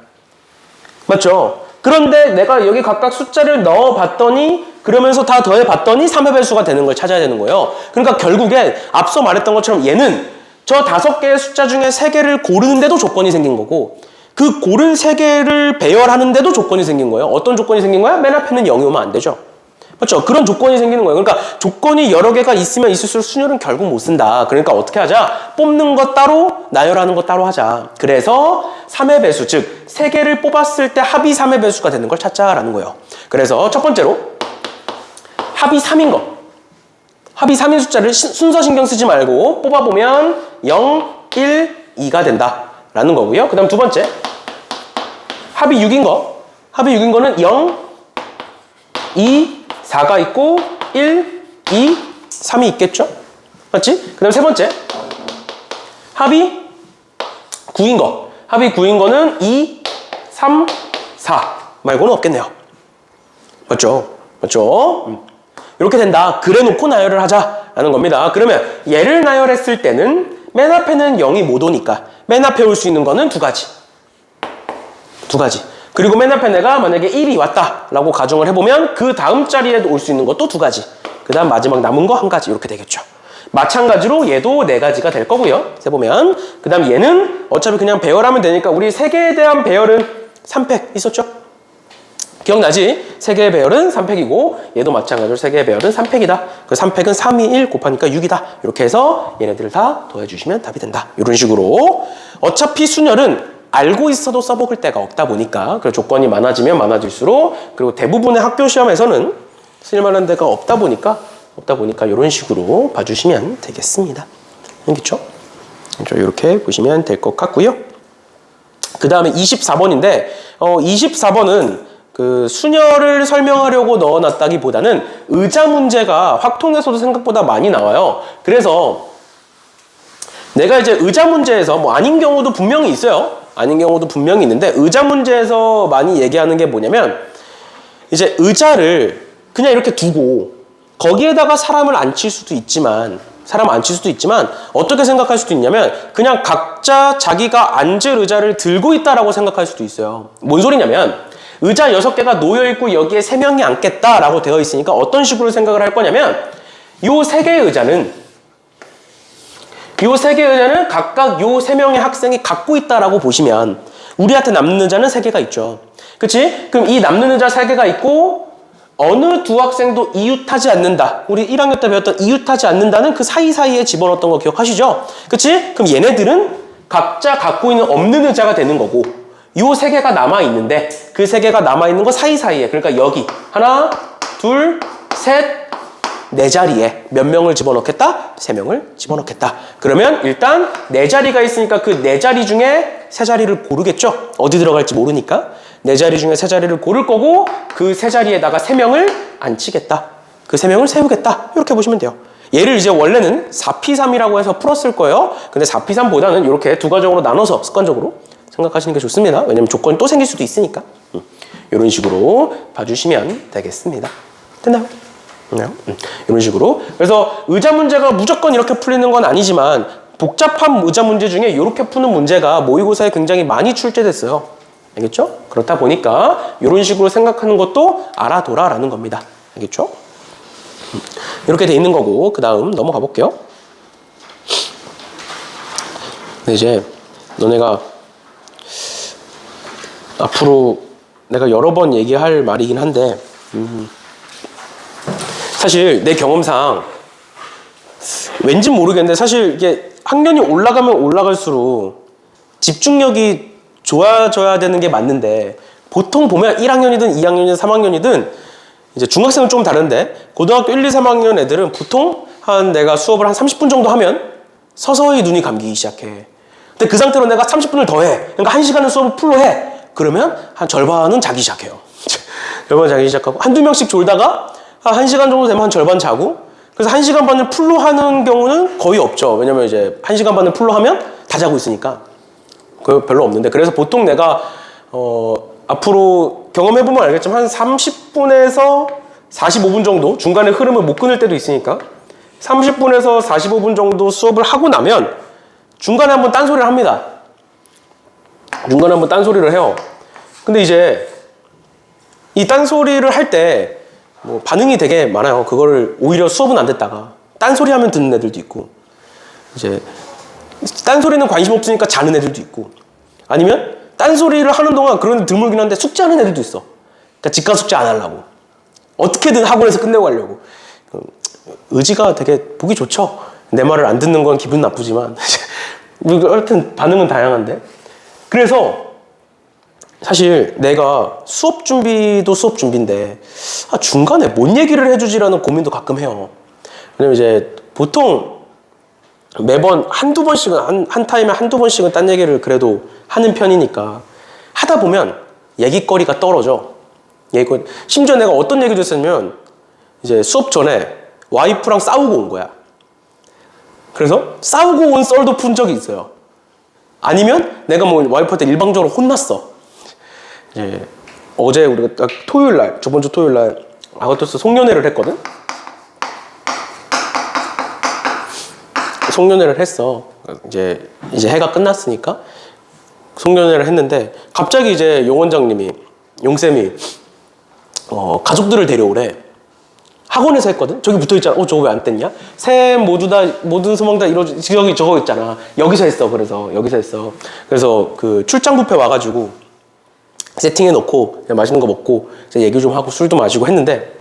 맞죠? 그런데 내가 여기 각각 숫자를 넣어봤더니 그러면서 다 더해봤더니 3의 배수가 되는 걸 찾아야 되는 거예요. 그러니까 결국엔 앞서 말했던 것처럼 얘는 저 5개의 숫자 중에 3개를 고르는데도 조건이 생긴 거고 그 고른 3개를 배열하는데도 조건이 생긴 거예요. 어떤 조건이 생긴 거야? 맨 앞에는 0이 오면 안 되죠. 맞죠? 그런 조건이 생기는 거예요. 그러니까 조건이 여러 개가 있으면 있을수록 순열은 결국 못 쓴다. 그러니까 어떻게 하자? 뽑는 거 따로, 나열하는 거 따로 하자. 그래서 3의 배수, 즉 3개를 뽑았을 때 합이 3의 배수가 되는 걸 찾자라는 거예요. 그래서 첫 번째로 합이 3인 거. 합이 3인 숫자를 순서 신경 쓰지 말고 뽑아보면 0, 1, 2가 된다라는 거고요. 그 다음 두 번째 합이 6인 거. 합이 6인 거는 0, 2, 4가 있고 1, 2, 3이 있겠죠? 맞지? 그 다음 세 번째 합이 9인 거. 합이 9인 거는 2, 3, 4 말고는 없겠네요. 맞죠? 맞죠? 이렇게 된다. 그래 놓고 나열을 하자라는 겁니다. 그러면 얘를 나열했을 때는 맨 앞에는 0이 못 오니까 맨 앞에 올 수 있는 거는 두 가지. 그리고 맨 앞에 내가 만약에 1이 왔다라고 가정을 해보면 그 다음 자리에 올 수 있는 것도 두 가지. 그 다음 마지막 남은 거 한 가지 이렇게 되겠죠. 마찬가지로 얘도 4가지가 될 거고요. 세보면 그 다음 얘는 어차피 그냥 배열하면 되니까 우리 3개에 대한 배열은 3팩 있었죠? 기억나지? 3개의 배열은 3팩이고 얘도 마찬가지로 3개의 배열은 3팩이다. 그 3팩은 3, 2, 1 곱하니까 6이다. 이렇게 해서 얘네들을 다 더해주시면 답이 된다. 이런 식으로 어차피 순열은 알고 있어도 써먹을 데가 없다 보니까 그 조건이 많아지면 많아질수록 그리고 대부분의 학교 시험에서는 쓸만한 데가 없다 보니까 이런 식으로 봐주시면 되겠습니다. 알겠죠? 이렇게 보시면 될 것 같고요. 그 다음에 24번인데 24번은 그 순열을 설명하려고 넣어놨다기보다는 의자 문제가 확통에서도 생각보다 많이 나와요. 그래서 내가 이제 의자 문제에서 뭐 아닌 경우도 분명히 있어요. 아닌 경우도 분명히 있는데 의자 문제에서 많이 얘기하는 게 뭐냐면 이제 의자를 그냥 이렇게 두고 거기에다가 사람을 앉힐 수도 있지만 어떻게 생각할 수도 있냐면 그냥 각자 자기가 앉을 의자를 들고 있다라고 생각할 수도 있어요. 뭔 소리냐면 의자 6개가 놓여있고 여기에 3명이 앉겠다라고 되어 있으니까 어떤 식으로 생각을 할 거냐면 요 3개의 의자는 각각 요 3명의 학생이 갖고 있다라고 보시면 우리한테 남는 의자는 3개가 있죠. 그치? 그럼 이 남는 의자 3개가 있고 어느 두 학생도 이웃하지 않는다. 우리 1학년 때 배웠던 이웃하지 않는다는 그 사이사이에 집어넣었던 거 기억하시죠? 그치? 그럼 얘네들은 각자 갖고 있는 없는 의자가 되는 거고 요 3개가 남아있는데 그 3개가 남아있는 거 사이사이에 그러니까 여기 하나, 둘, 셋, 4자리에 몇 명을 집어넣겠다? 3명을 집어넣겠다. 그러면 일단 4자리가 있으니까 그 4자리 중에 3자리를 고르겠죠? 어디 들어갈지 모르니까 4자리 중에 3자리를 고를 거고 그 3자리에다가 3명을 안 치겠다. 그 3명을 세우겠다. 이렇게 보시면 돼요. 얘를 이제 원래는 4P3이라고 해서 풀었을 거예요. 근데 4P3보다는 이렇게 두 가정으로 나눠서 습관적으로 생각하시는 게 좋습니다. 왜냐면 조건이 또 생길 수도 있으니까. 이런 식으로 봐주시면 되겠습니다. 됐나요? 이런 식으로. 그래서 의자 문제가 무조건 이렇게 풀리는 건 아니지만 복잡한 의자 문제 중에 이렇게 푸는 문제가 모의고사에 굉장히 많이 출제됐어요. 알겠죠? 그렇다 보니까 이런 식으로 생각하는 것도 알아둬라라는 겁니다. 알겠죠? 이렇게 돼 있는 거고, 그 다음 넘어가 볼게요. 근데 이제 너네가 앞으로 내가 여러 번 얘기할 말이긴 한데, 사실 내 경험상 왠지 모르겠는데 사실 이게 학년이 올라가면 올라갈수록 집중력이 좋아져야 되는 게 맞는데, 보통 보면 1학년이든 2학년이든 3학년이든 이제 중학생은 좀 다른데 고등학교 1, 2, 3학년 애들은 보통 한 내가 수업을 한 30분 정도 하면 서서히 눈이 감기기 시작해. 근데 그 상태로 내가 30분을 더 해. 그러니까 1시간을 수업을 풀로 해. 그러면 한 절반은 자기 시작해요. 절반 자기 시작하고 한두 명씩 졸다가 한 1시간 정도 되면 한 절반 자고, 그래서 1시간 반을 풀로 하는 경우는 거의 없죠. 왜냐면 이제 1시간 반을 풀로 하면 다 자고 있으니까 그 별로 없는데, 그래서 보통 내가 앞으로 경험해보면 알겠지만 한 30분에서 45분 정도, 중간에 흐름을 못 끊을 때도 있으니까 30분에서 45분 정도 수업을 하고 나면 중간에 한번 딴소리를 합니다. 중간에 한번 딴소리를 해요. 근데 이제 이 딴소리를 할 때 뭐 반응이 되게 많아요. 그거를 오히려 수업은 안 듣다가 딴소리 하면 듣는 애들도 있고, 이제 딴소리는 관심 없으니까 자는 애들도 있고, 아니면 딴소리를 하는 동안 그런 데 드물긴 한데 숙제하는 애들도 있어. 그러니까 직관 숙제 안 하려고, 어떻게든 학원에서 끝내고 가려고. 의지가 되게 보기 좋죠. 내 말을 안 듣는 건 기분 나쁘지만 하여튼 반응은 다양한데, 그래서 사실 내가 수업 준비도 수업 준비인데 중간에 뭔 얘기를 해주지라는 고민도 가끔 해요. 왜냐면 이제 보통 매번 한두 번씩은 한 타임에 한두 번씩은 딴 얘기를 그래도 하는 편이니까 하다 보면 얘기거리가 떨어져. 심지어 내가 어떤 얘기도 했었냐면 이제 수업 전에 와이프랑 싸우고 온 거야. 그래서 싸우고 온 썰도 푼 적이 있어요. 아니면 내가 뭐 와이프한테 일방적으로 혼났어. 이제 어제 우리가 딱 토요일날, 저번 주 토요일날 아가토스 송년회를 했거든? 송년회를 했어. 이제 해가 끝났으니까 송년회를 했는데 갑자기 이제 용쌤이 가족들을 데려오래. 학원에서 했거든? 저기 붙어있잖아. 저거 왜 안 뗐냐? 셈 모든 소망 다 이루어지, 저거 있잖아. 여기서 했어. 그래서 그 출장 뷔페 와가지고 세팅해 놓고 그냥 맛있는 거 먹고 이제 얘기 좀 하고 술도 마시고 했는데,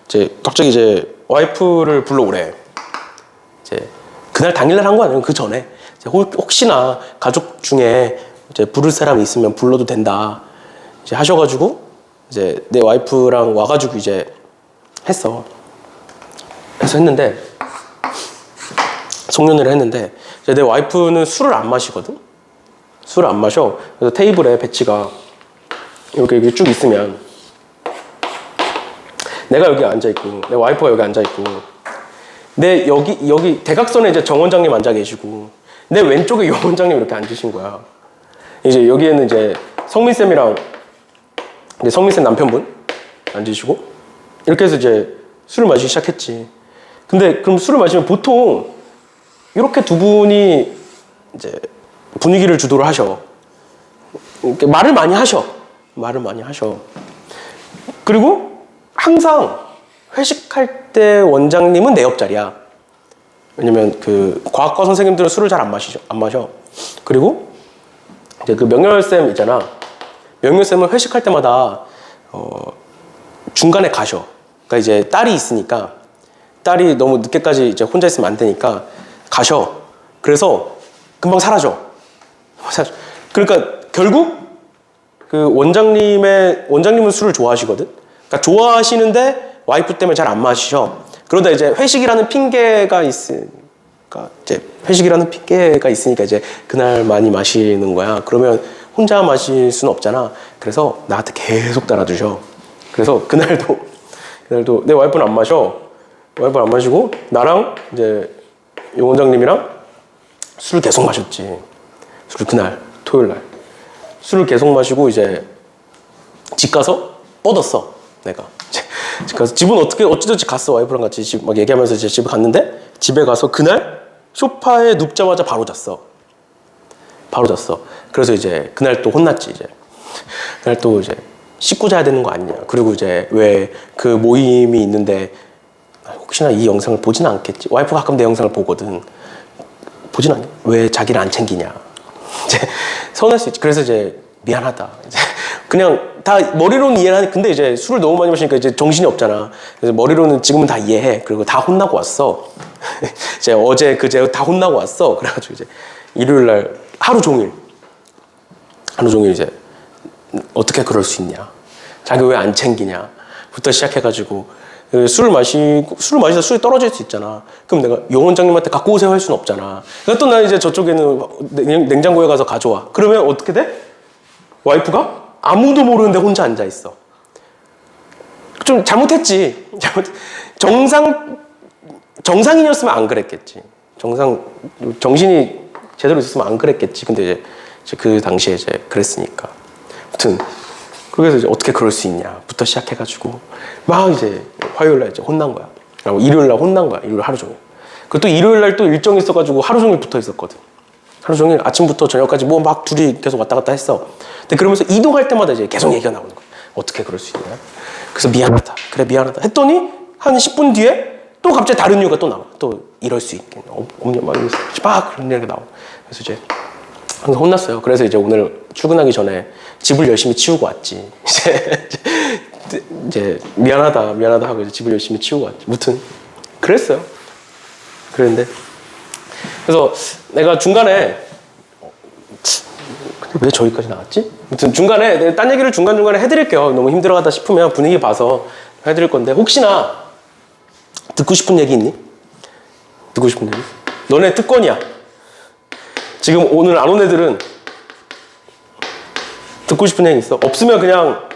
이제 갑자기 이제 와이프를 불러오래. 이제 그날 당일날 한 거 아니에요. 그 전에 혹시나 가족 중에 이제 부를 사람이 있으면 불러도 된다 이제 하셔가지고 이제 내 와이프랑 와가지고 이제 했는데 송년회를 했는데, 이제 내 와이프는 술을 안 마시거든. 술을 안 마셔. 그래서 테이블에 배치가 이렇게 쭉 있으면 내가 여기 앉아있고 내 와이프가 여기 앉아있고, 내 여기 대각선에 이제 정 원장님 앉아 계시고 내 왼쪽에 용 원장님 이렇게 앉으신 거야. 이제 여기에는 이제 성민쌤이랑 이제 성민쌤 남편분 앉으시고 이렇게 해서 이제 술을 마시기 시작했지. 근데 그럼 술을 마시면 보통 이렇게 두 분이 이제 분위기를 주도를 하셔. 이렇게 말을 많이 하셔. 그리고 항상 회식할 때 원장님은 내 옆자리야. 왜냐면 그 과학과 선생님들은 술을 잘 안 마셔. 그리고 이제 그 명렬쌤 있잖아. 명렬쌤은 회식할 때마다 중간에 가셔. 그러니까 이제 딸이 있으니까 딸이 너무 늦게까지 이제 혼자 있으면 안 되니까 가셔. 그래서 금방 사라져. 그러니까 결국 그 원장님은 술을 좋아하시거든. 그러니까 좋아하시는데 와이프 때문에 잘 안 마시셔. 그러다 이제 회식이라는 핑계가 있으니까 이제 그날 많이 마시는 거야. 그러면 혼자 마실 수는 없잖아. 그래서 나한테 계속 따라주셔. 그래서 그날도 그날도 내 와이프는 안 마셔. 와이프는 안 마시고 나랑 이제 용 원장님이랑 술을 계속 마셨지. 술을 그날 토요일 날 술을 계속 마시고 이제 집 가서 뻗었어. 내가 집 가서 집은 어찌저찌 갔어. 와이프랑 같이 집 막 얘기하면서 이제 집에 갔는데 집에 가서 그날 소파에 눕자마자 바로 잤어. 바로 잤어. 그래서 이제 그날 또 혼났지. 이제 그날 또 이제 씻고 자야 되는 거 아니냐. 그리고 이제 왜 그 모임이 있는데 혹시나 이 영상을 보지는 않겠지. 와이프가 가끔 내 영상을 보거든. 보진 않냐. 왜 자기를 안 챙기냐. 이제 서운할 수 있지. 그래서 이제 미안하다. 이제 그냥 다 머리로는 이해를 하니 근데 이제 술을 너무 많이 마시니까 이제 정신이 없잖아. 그래서 머리로는 지금은 다 이해해. 그리고 다 혼나고 왔어. 이제 어제 그제 다 혼나고 왔어. 그래가지고 이제 일요일 날 하루 종일 이제 어떻게 그럴 수 있냐. 자기 왜 안 챙기냐. 부터 시작해가지고 술을 마시다 술이 떨어질 수 있잖아. 그럼 내가 용 원장님한테 갖고 오세요 할 수는 없잖아. 그러니까 또 나는 이제 저쪽에는 냉장고에 가서 가져와. 그러면 어떻게 돼? 와이프가 아무도 모르는데 혼자 앉아 있어. 좀 잘못했지. 정상인이었으면 안 그랬겠지. 정신이 제대로 있었으면 안 그랬겠지. 근데 이제 그 당시에 이제 그랬으니까. 아무튼 그래서 이제 어떻게 그럴 수 있냐부터 시작해가지고 막 이제 화요일 날 이제 혼난 거야. 일요일 날 혼난 거야. 일요일 하루 종일. 그리고 또 일요일 날 또 일정이 있어가지고 하루 종일 붙어 있었거든. 하루 종일 아침부터 저녁까지 뭐 막 둘이 계속 왔다 갔다 했어. 근데 그러면서 이동할 때마다 이제 계속 얘기가 나오는 거야. 어떻게 그럴 수 있냐. 그래서 미안하다. 그래 미안하다. 했더니 한 10분 뒤에 또 갑자기 다른 이유가 또 나와. 또 이럴 수 있겠네. 없냐 막 그런 얘기가 나와. 그래서 이제 항상 혼났어요. 그래서 이제 오늘 출근하기 전에 집을 열심히 치우고 왔지. 이제 미안하다 하고 이제 집을 열심히 치우고 왔지. 무튼 그랬어요. 그랬는데 그래서 내가 중간에 근데 왜 저기까지 나왔지? 무튼 중간에 딴 얘기를 중간중간에 해드릴게요. 너무 힘들어하다 싶으면 분위기 봐서 해드릴 건데 혹시나 듣고 싶은 얘기 있니? 듣고 싶은 얘기? 너네 특권이야. 지금 오늘 안 온 애들은 듣고 싶은 얘기 있어? 없으면 그냥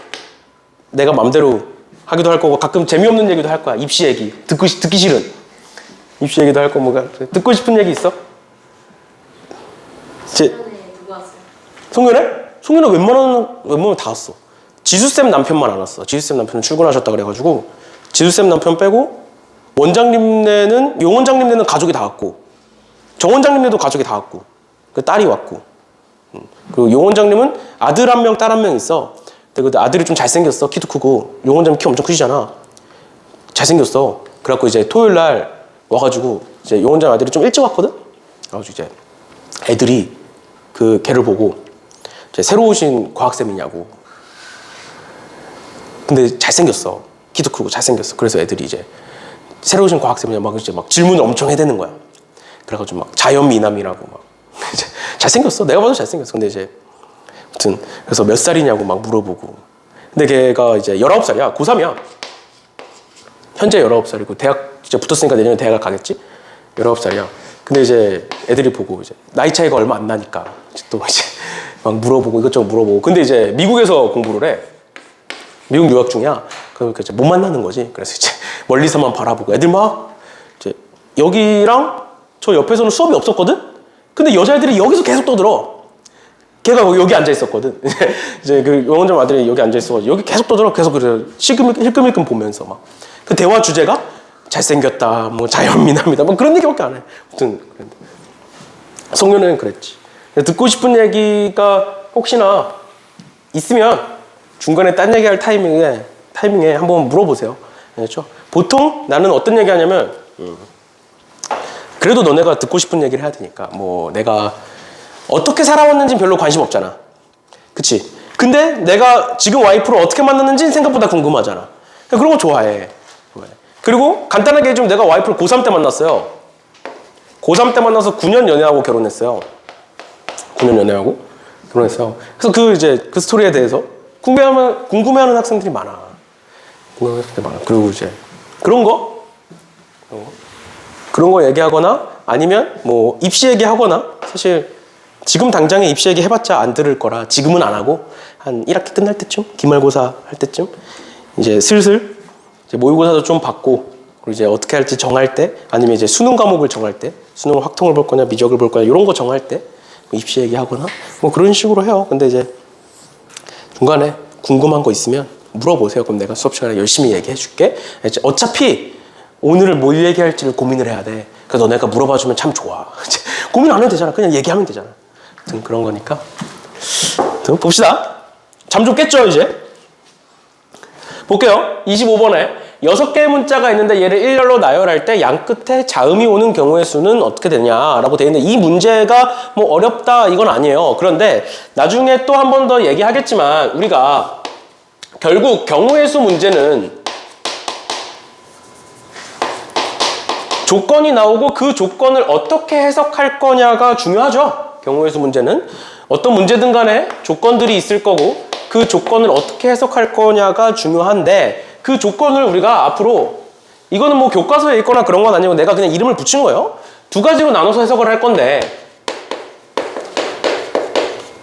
내가 맘대로 하기도 할 거고 가끔 재미없는 얘기도 할 거야. 입시 얘기. 듣기 싫은. 입시 얘기도 할 거고 듣고 싶은 얘기 있어? 송년회? 송년회 웬만하면 다 왔어. 지수쌤 남편만 안 왔어. 지수쌤 남편은 출근하셨다 그래가지고 지수쌤 남편 빼고 원장님네는 용 원장님네는 가족이 다 왔고 정 원장님네도 가족이 다 왔고 그 딸이 왔고 그리고 용 원장님은 아들 한 명, 딸 한 명 있어. 근데 그 아들이 좀 잘생겼어. 키도 크고 용 원장님 키 엄청 크시잖아. 잘생겼어. 그래갖고 이제 토요일 날 와가지고 이제 용 원장 아들이 좀 일찍 왔거든. 그래가지고 이제 애들이 그 걔를 보고 이제 새로 오신 과학쌤이냐고. 근데 잘생겼어. 키도 크고 잘생겼어. 그래서 애들이 이제 새로 오신 과학쌤이냐 막 이제 막 질문을 엄청 해대는 거야. 그래가지고 막 자연미남이라고 막 잘생겼어. 내가 봐도 잘생겼어. 근데 이제 아무튼 그래서 몇 살이냐고 막 물어보고. 근데 걔가 이제 19살이야. 고3이야. 현재 19살이고 대학 이제 붙었으니까 내년에 대학을 가겠지? 19살이야. 근데 이제 애들이 보고 이제 나이 차이가 얼마 안 나니까 또 이제 막 물어보고 이것저것 물어보고. 근데 이제 미국에서 공부를 해. 미국 유학 중이야. 그러니까 이제 못 만나는 거지. 그래서 이제 멀리서만 바라보고 애들 막 이제 여기랑 저 옆에서는 수업이 없었거든? 근데 여자애들이 여기서 계속 떠들어. 걔가 여기 앉아 있었거든. 이제 그 영원점 아들이 여기 앉아 있어가지고 여기 계속 떠들어. 계속 그래. 힐끔힐끔 보면서 막. 그 대화 주제가 잘생겼다, 뭐 자연미남이다, 뭐 그런 얘기밖에 안 해. 아무튼 송년회는 그랬지. 듣고 싶은 얘기가 혹시나 있으면 중간에 딴 얘기할 타이밍에 한번 물어보세요. 알겠죠? 보통 나는 어떤 얘기 하냐면 그래도 너네가 듣고 싶은 얘기를 해야 되니까 뭐 내가 어떻게 살아왔는지 별로 관심 없잖아. 그치? 근데 내가 지금 와이프를 어떻게 만났는지 생각보다 궁금하잖아. 그런 거 좋아해. 그리고 간단하게 좀 내가 와이프를 고3 때 만났어요. 고3 때 만나서 9년 연애하고 결혼했어요. 9년 연애하고 결혼했어요. 그래서 그 스토리에 대해서 궁금해하는 학생들이 많아. 그리고 이제 그런 거 얘기하거나 아니면 뭐 입시 얘기하거나 사실 지금 당장에 입시 얘기 해봤자 안 들을 거라 지금은 안 하고 한 1학기 끝날 때쯤 기말고사 할 때쯤 이제 슬슬 이제 모의고사도 좀 받고, 그리고 이제 어떻게 할지 정할 때, 아니면 이제 수능 과목을 정할 때, 수능을 확통을 볼 거냐, 미적을 볼 거냐, 이런 거 정할 때, 뭐 입시 얘기하거나, 뭐 그런 식으로 해요. 근데 이제 중간에 궁금한 거 있으면 물어보세요. 그럼 내가 수업 시간에 열심히 얘기해 줄게. 어차피 오늘을 뭘 얘기할지를 고민을 해야 돼. 그래서 너네가 물어봐 주면 참 좋아. 고민 안 해도 되잖아. 그냥 얘기하면 되잖아. 아무튼 그런 거니까. 봅시다. 잠 좀 깼죠, 이제? 볼게요. 25번에 6개의 문자가 있는데 얘를 일렬로 나열할 때 양 끝에 자음이 오는 경우의 수는 어떻게 되냐라고 되어 있는데, 이 문제가 뭐 어렵다 이건 아니에요. 그런데 나중에 또 한 번 더 얘기하겠지만, 우리가 결국 경우의 수 문제는 조건이 나오고 그 조건을 어떻게 해석할 거냐가 중요하죠. 경우의 수 문제는 어떤 문제든 간에 조건들이 있을 거고, 그 조건을 어떻게 해석할 거냐가 중요한데, 그 조건을 우리가 앞으로, 이거는 뭐 교과서에 있거나 그런 건 아니고 내가 그냥 이름을 붙인 거예요. 두 가지로 나눠서 해석을 할 건데,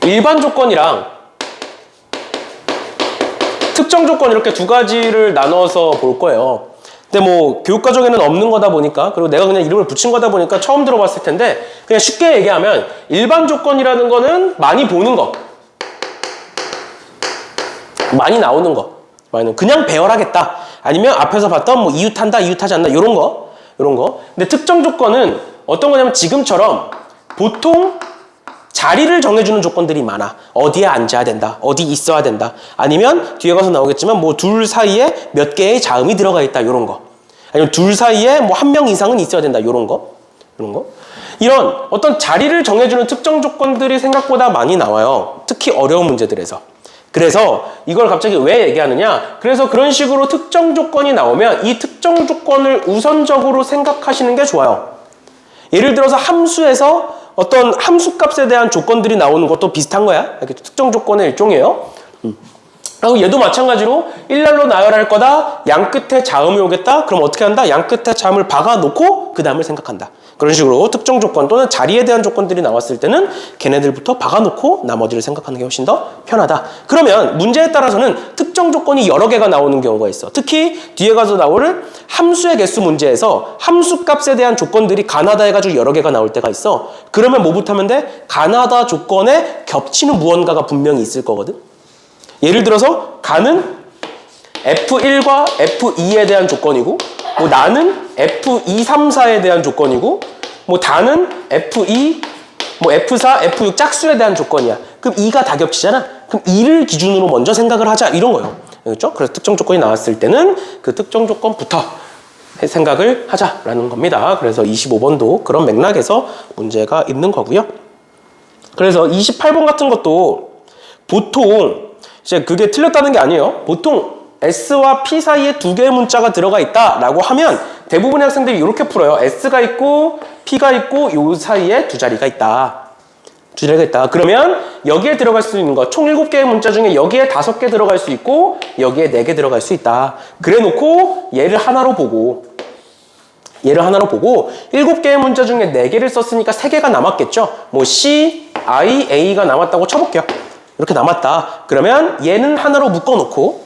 일반 조건이랑 특정 조건, 이렇게 두 가지를 나눠서 볼 거예요. 근데 뭐 교육과정에는 없는 거다 보니까, 그리고 내가 그냥 이름을 붙인 거다 보니까 처음 들어봤을 텐데, 그냥 쉽게 얘기하면 일반 조건이라는 거는 많이 보는 거, 많이 나오는 거, 그냥 배열하겠다, 아니면 앞에서 봤던 뭐 이웃한다, 이웃하지 않나, 이런 거. 근데 특정 조건은 어떤 거냐면 지금처럼 보통 자리를 정해주는 조건들이 많아. 어디에 앉아야 된다, 어디 있어야 된다, 아니면 뒤에 가서 나오겠지만 뭐 둘 사이에 몇 개의 자음이 들어가 있다, 이런 거. 아니면 둘 사이에 뭐 한 명 이상은 있어야 된다, 이런 거. 이런 어떤 자리를 정해주는 특정 조건들이 생각보다 많이 나와요. 특히 어려운 문제들에서. 그래서 이걸 갑자기 왜 얘기하느냐? 그래서 그런 식으로 특정 조건이 나오면 이 특정 조건을 우선적으로 생각하시는 게 좋아요. 예를 들어서 함수에서 어떤 함수값에 대한 조건들이 나오는 것도 비슷한 거야. 이렇게 특정 조건의 일종이에요. 그리고 얘도 마찬가지로 일렬로 나열할 거다. 양 끝에 자음이 오겠다. 그럼 어떻게 한다? 양 끝에 자음을 박아놓고 그 다음을 생각한다. 그런 식으로 특정 조건 또는 자리에 대한 조건들이 나왔을 때는 걔네들부터 박아놓고 나머지를 생각하는 게 훨씬 더 편하다. 그러면 문제에 따라서는 특정 조건이 여러 개가 나오는 경우가 있어. 특히 뒤에 가서 나올 함수의 개수 문제에서 함수값에 대한 조건들이 가나다 해가지고 여러 개가 나올 때가 있어. 그러면 뭐부터 하면 돼? 가나다 조건에 겹치는 무언가가 분명히 있을 거거든. 예를 들어서 가는 F1과 F2에 대한 조건이고, 뭐 나는 F2, 3, 4에 대한 조건이고, 뭐 다는 F2, 뭐 F4, F6 짝수에 대한 조건이야. 그럼 2가 다 겹치잖아. 그럼 2를 기준으로 먼저 생각을 하자, 이런 거예요. 그렇죠? 그래서 특정 조건이 나왔을 때는 그 특정 조건부터 생각을 하자라는 겁니다. 그래서 25번도 그런 맥락에서 문제가 있는 거고요. 그래서 28번 같은 것도 보통 이제 그게 틀렸다는 게 아니에요. 보통 S와 P 사이에 두 개의 문자가 들어가 있다라고 하면 대부분의 학생들이 이렇게 풀어요. S가 있고 P가 있고 요 사이에 두 자리가 있다. 그러면 여기에 들어갈 수 있는 거 총 7개의 문자 중에 여기에 5개 들어갈 수 있고 여기에 4개 들어갈 수 있다. 그래 놓고 얘를 하나로 보고 7개의 문자 중에 4개를 썼으니까 3개가 남았겠죠. 뭐 C, I, A가 남았다고 쳐볼게요. 이렇게 남았다. 그러면 얘는 하나로 묶어놓고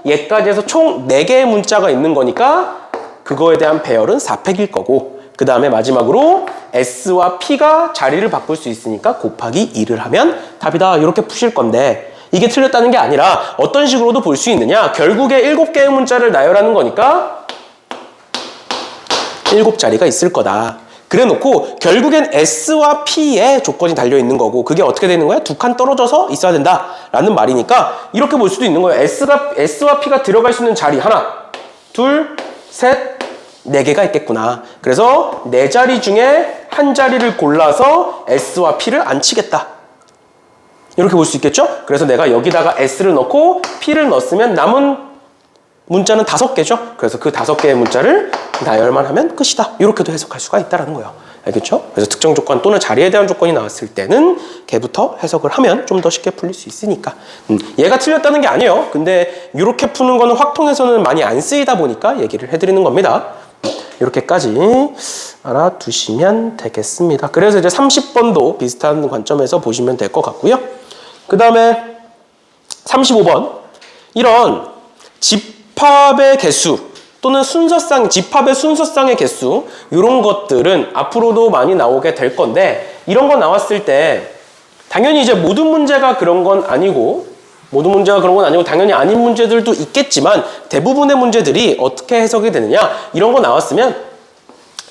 얘까지 해서 총 4개의 문자가 있는 거니까 그거에 대한 배열은 4팩일 거고, 그 다음에 마지막으로 S와 P가 자리를 바꿀 수 있으니까 곱하기 2를 하면 답이다. 이렇게 푸실 건데, 이게 틀렸다는 게 아니라 어떤 식으로도 볼 수 있느냐? 결국에 7개의 문자를 나열하는 거니까 7자리가 있을 거다. 그래 놓고 결국엔 S와 P의 조건이 달려있는 거고, 그게 어떻게 되는 거야? 2칸 떨어져서 있어야 된다라는 말이니까 이렇게 볼 수도 있는 거예요. S와 P가 들어갈 수 있는 자리 하나, 둘, 셋, 4개가 있겠구나. 그래서 4자리 중에 한 자리를 골라서 S와 P를 앉히겠다. 이렇게 볼 수 있겠죠? 그래서 내가 여기다가 S를 넣고 P를 넣었으면 남은 문자는 5개죠. 그래서 그 5개의 문자를 나열만 하면 끝이다. 이렇게도 해석할 수가 있다는 거예요. 알겠죠? 그래서 특정 조건 또는 자리에 대한 조건이 나왔을 때는 걔부터 해석을 하면 좀 더 쉽게 풀릴 수 있으니까. 얘가 틀렸다는 게 아니에요. 근데 이렇게 푸는 거는 확통에서는 많이 안 쓰이다 보니까 얘기를 해드리는 겁니다. 이렇게까지 알아두시면 되겠습니다. 그래서 이제 30번도 비슷한 관점에서 보시면 될 것 같고요. 그 다음에 35번. 이런 집합의 개수 또는 집합의 순서쌍의 개수 이런 것들은 앞으로도 많이 나오게 될 건데 이런 거 나왔을 때 당연히 이제 모든 문제가 그런 건 아니고 당연히 아닌 문제들도 있겠지만 대부분의 문제들이 어떻게 해석이 되느냐 이런 거 나왔으면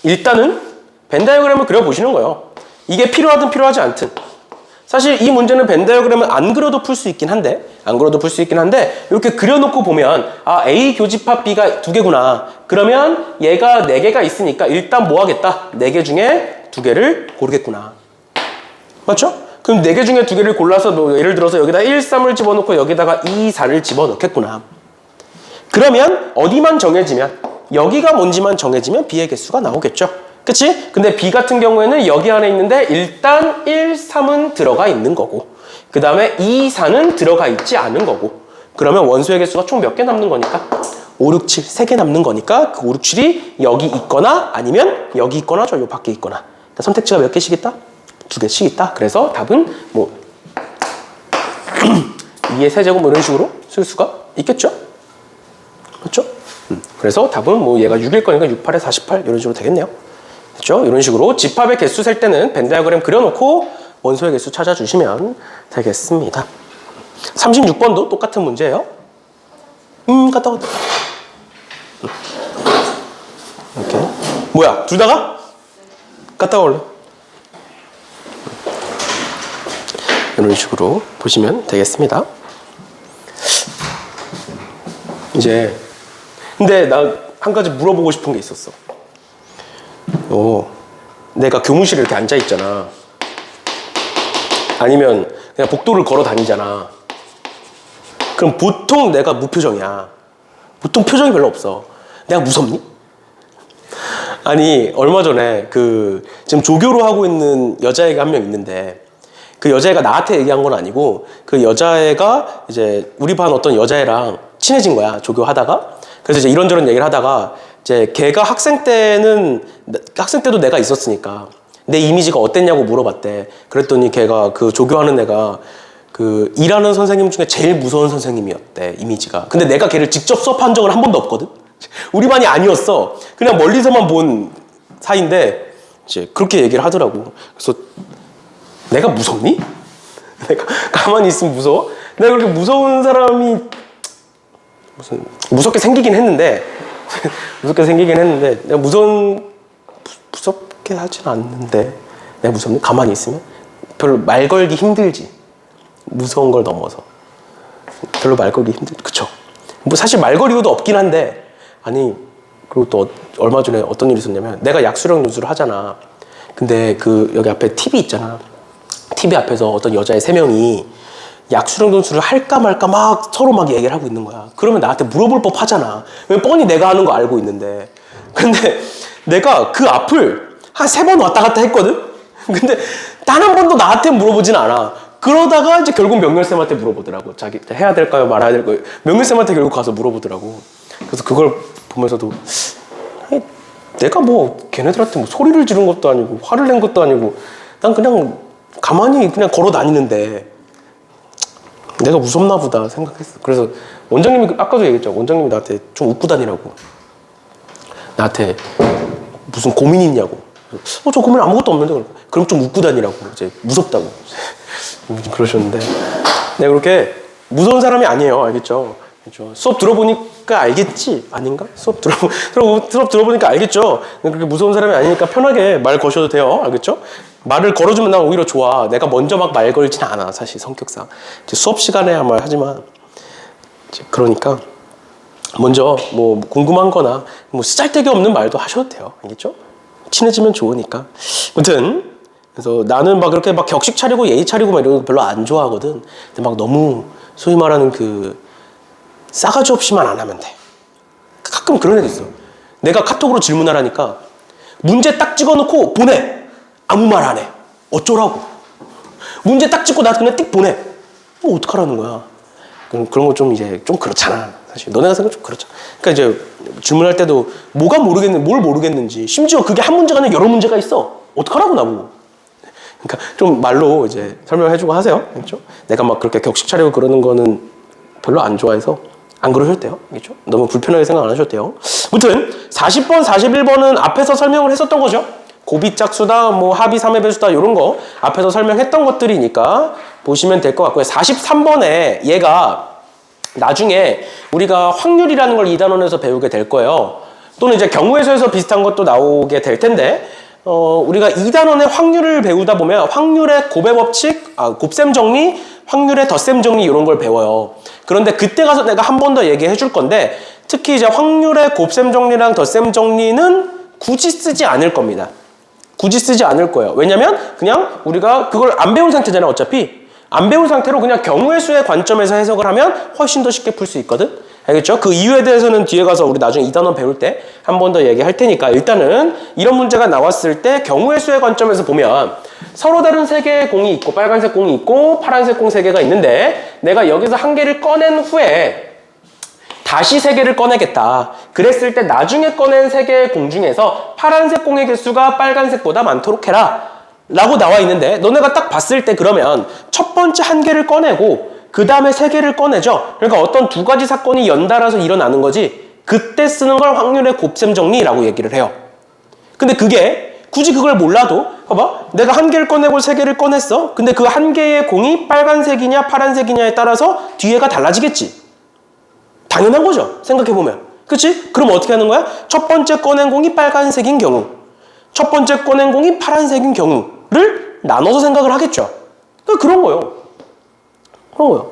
일단은 벤 다이어그램을 그려보시는 거예요. 이게 필요하든 필요하지 않든. 사실 이 문제는 벤 다이어그램을 안 그려도 풀 수 있긴 한데 이렇게 그려놓고 보면 A 교집합 B가 2개구나. 그러면 얘가 4개가 있으니까 일단 뭐 하겠다? 4개 중에 2개를 고르겠구나. 맞죠? 그럼 4개 중에 2개를 골라서 뭐 예를 들어서 여기다 1, 3을 집어넣고 여기다가 2, 4를 집어넣겠구나. 그러면 어디만 정해지면 여기가 뭔지만 정해지면 B의 개수가 나오겠죠. 그치? 근데 B 같은 경우에는 여기 안에 있는데 일단 1, 3은 들어가 있는 거고 그 다음에 2, 4는 들어가 있지 않은 거고 그러면 원소의 개수가 총 몇 개 남는 거니까? 5, 6, 7, 3개 남는 거니까 그 5, 6, 7이 여기 있거나 아니면 여기 있거나 저 밖에 있거나 선택지가 몇 개씩 있다? 2개씩 있다. 그래서 답은 뭐 2의 세제곱 이런 식으로 쓸 수가 있겠죠? 그렇죠? 그래서 답은 뭐 얘가 6일 거니까 6, 8에 48 이런 식으로 되겠네요. 그렇죠? 이런 식으로 집합의 개수 셀 때는 벤 다이어그램 그려놓고 원소의 개수 찾아주시면 되겠습니다. 36번도 똑같은 문제예요. 갔다 왔다. 이렇게. 뭐야? 둘 다가? 갔다 올래? 이런 식으로 보시면 되겠습니다. 이제 근데 나 한 가지 물어보고 싶은 게 있었어. 내가 교무실에 이렇게 앉아 있잖아. 아니면 그냥 복도를 걸어 다니잖아. 그럼 보통 내가 무표정이야. 보통 표정이 별로 없어. 내가 무섭니? 아니 얼마 전에 지금 조교로 하고 있는 여자애가 한 명 있는데 그 여자애가 나한테 얘기한 건 아니고 그 여자애가 이제 우리 반 어떤 여자애랑 친해진 거야. 조교하다가. 그래서 이제 이런저런 얘기를 하다가 이제 걔가 학생 때도 내가 있었으니까 내 이미지가 어땠냐고 물어봤대. 그랬더니 걔가 그 조교하는 애가 그 일하는 선생님 중에 제일 무서운 선생님이었대, 이미지가. 근데 내가 걔를 직접 수업한 적은 한 번도 없거든. 우리 반이 아니었어. 그냥 멀리서만 본 사이인데 이제 그렇게 얘기를 하더라고. 그래서 내가 무섭니? 내가 가만히 있으면 무서워? 내가 그렇게 무서운 사람이 무섭게 생기긴 했는데 내가 무섭게 하진 않는데 내가 무섭니? 가만히 있으면 별로 말 걸기 힘들지. 무서운 걸 넘어서 별로 말 걸기 힘들지. 그쵸? 뭐 사실 말 거리도 없긴 한데 아니 그리고 또 얼마 전에 어떤 일이 있었냐면 내가 약수령 누수를 하잖아. 근데 여기 앞에 TV 있잖아. TV 앞에서 어떤 여자애 3명이 약수령 누수를 할까 말까 막 서로 막 얘기를 하고 있는 거야. 그러면 나한테 물어볼 법 하잖아. 왜 뻔히 내가 하는 거 알고 있는데. 근데 내가 그 앞을 한 3번 왔다 갔다 했거든? 근데 단 한 번도 나한테 물어보진 않아. 그러다가 이제 결국 명렬쌤한테 물어보더라고. 자기 해야 될까요? 말아야 될까요? 명렬쌤한테 결국 가서 물어보더라고. 그래서 그걸 보면서도 아니, 내가 뭐 걔네들한테 뭐 소리를 지른 것도 아니고 화를 낸 것도 아니고 난 그냥 가만히 그냥 걸어 다니는데 내가 무섭나 보다 생각했어. 그래서 원장님이 아까도 얘기했죠. 원장님이 나한테 좀 웃고 다니라고. 나한테 무슨 고민이 있냐고. 저 고민 아무것도 없는데. 그럼 좀 웃고 다니라고. 이제 무섭다고. 그러셨는데 내가 그렇게 무서운 사람이 아니에요. 알겠죠? 그렇죠? 수업 들어보니까 알겠지? 아닌가? 수업 들어보니까 알겠죠? 그렇게 무서운 사람이 아니니까 편하게 말 거셔도 돼요. 알겠죠? 말을 걸어주면 난 오히려 좋아. 내가 먼저 막 말 걸진 않아. 사실 성격상. 수업 시간에야 말 하지만 그러니까 먼저 뭐 궁금한 거나 뭐 쓰잘데기 없는 말도 하셔도 돼요. 알겠죠? 친해지면 좋으니까. 아무튼 그래서 나는 막 그렇게 막 격식 차리고 예의 차리고 막 이런 거 별로 안 좋아하거든. 근데 막 너무 소위 말하는 싸가지 없이만 안 하면 돼. 가끔 그런 애도 있어. 내가 카톡으로 질문하라니까 문제 딱 찍어놓고 보내. 아무 말 안 해. 어쩌라고. 문제 딱 찍고 나한테 그냥 띡 보내. 뭐 어떡하라는 거야. 그런 거 좀 이제 좀 그렇잖아. 사실 너네가 생각 좀 그렇잖아. 그러니까 이제 질문할 때도 뭘 모르겠는지 심지어 그게 한 문제가 아니라 여러 문제가 있어. 어떡하라고 나보고. 그러니까 좀 말로 이제 설명해주고 하세요. 그렇죠? 내가 막 그렇게 격식 차리고 그러는 거는 별로 안 좋아해서 안 그러셔도 돼요. 알겠죠? 너무 불편하게 생각 안 하셔도 돼요. 무튼 40번, 41번은 앞에서 설명을 했었던 거죠. 고비짝수다, 뭐 합의 3의 배수다 이런 거 앞에서 설명했던 것들이니까 보시면 될 것 같고요. 43번에 얘가 나중에 우리가 확률이라는 걸 2단원에서 배우게 될 거예요. 또는 이제 경우의 수에서 비슷한 것도 나오게 될 텐데 우리가 2단원의 확률을 배우다 보면 확률의 곱의 법칙, 곱셈 정리, 확률의 덧셈 정리 이런 걸 배워요. 그런데 그때 가서 내가 한 번 더 얘기해 줄 건데 특히 이제 확률의 곱셈 정리랑 덧셈 정리는 굳이 쓰지 않을 겁니다. 굳이 쓰지 않을 거예요. 왜냐면 그냥 우리가 그걸 안 배운 상태잖아요. 어차피 안 배운 상태로 그냥 경우의 수의 관점에서 해석을 하면 훨씬 더 쉽게 풀 수 있거든. 알겠죠? 그 이유에 대해서는 뒤에 가서 우리 나중에 2단원 배울 때 한 번 더 얘기할 테니까 일단은 이런 문제가 나왔을 때 경우의 수의 관점에서 보면 서로 다른 세 개의 공이 있고 빨간색 공이 있고 파란색 공 세 개가 있는데 내가 여기서 한 개를 꺼낸 후에 다시 세 개를 꺼내겠다. 그랬을 때 나중에 꺼낸 세 개의 공 중에서 파란색 공의 개수가 빨간색보다 많도록 해라. 라고 나와 있는데 너네가 딱 봤을 때 그러면 첫 번째 한 개를 꺼내고 그 다음에 세 개를 꺼내죠. 그러니까 어떤 두 가지 사건이 연달아서 일어나는 거지 그때 쓰는 걸 확률의 곱셈 정리라고 얘기를 해요. 근데 그게 굳이 그걸 몰라도 봐봐. 내가 한 개를 꺼내고 세 개를 꺼냈어. 근데 그 한 개의 공이 빨간색이냐 파란색이냐에 따라서 뒤에가 달라지겠지. 당연한 거죠. 생각해보면. 그치? 그럼 어떻게 하는 거야? 첫 번째 꺼낸 공이 빨간색인 경우 첫 번째 꺼낸 공이 파란색인 경우를 나눠서 생각을 하겠죠. 그런 거예요. 그런 거예요.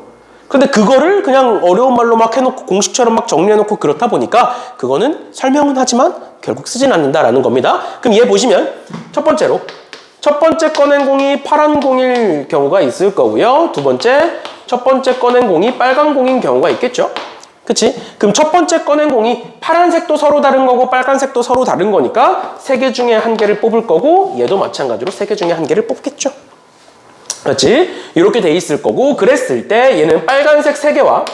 근데 그거를 그냥 어려운 말로 막 해놓고 공식처럼 막 정리해놓고 그렇다 보니까 그거는 설명은 하지만 결국 쓰진 않는다라는 겁니다. 그럼 얘 보시면 첫 번째로 첫 번째 꺼낸 공이 파란 공일 경우가 있을 거고요. 두 번째 첫 번째 꺼낸 공이 빨간 공인 경우가 있겠죠. 그치? 그럼 첫 번째 꺼낸 공이 파란색도 서로 다른 거고 빨간색도 서로 다른 거니까 세 개 중에 한 개를 뽑을 거고 얘도 마찬가지로 세 개 중에 한 개를 뽑겠죠. 그렇지? 이렇게 돼 있을 거고 그랬을 때 얘는 빨간색 3개와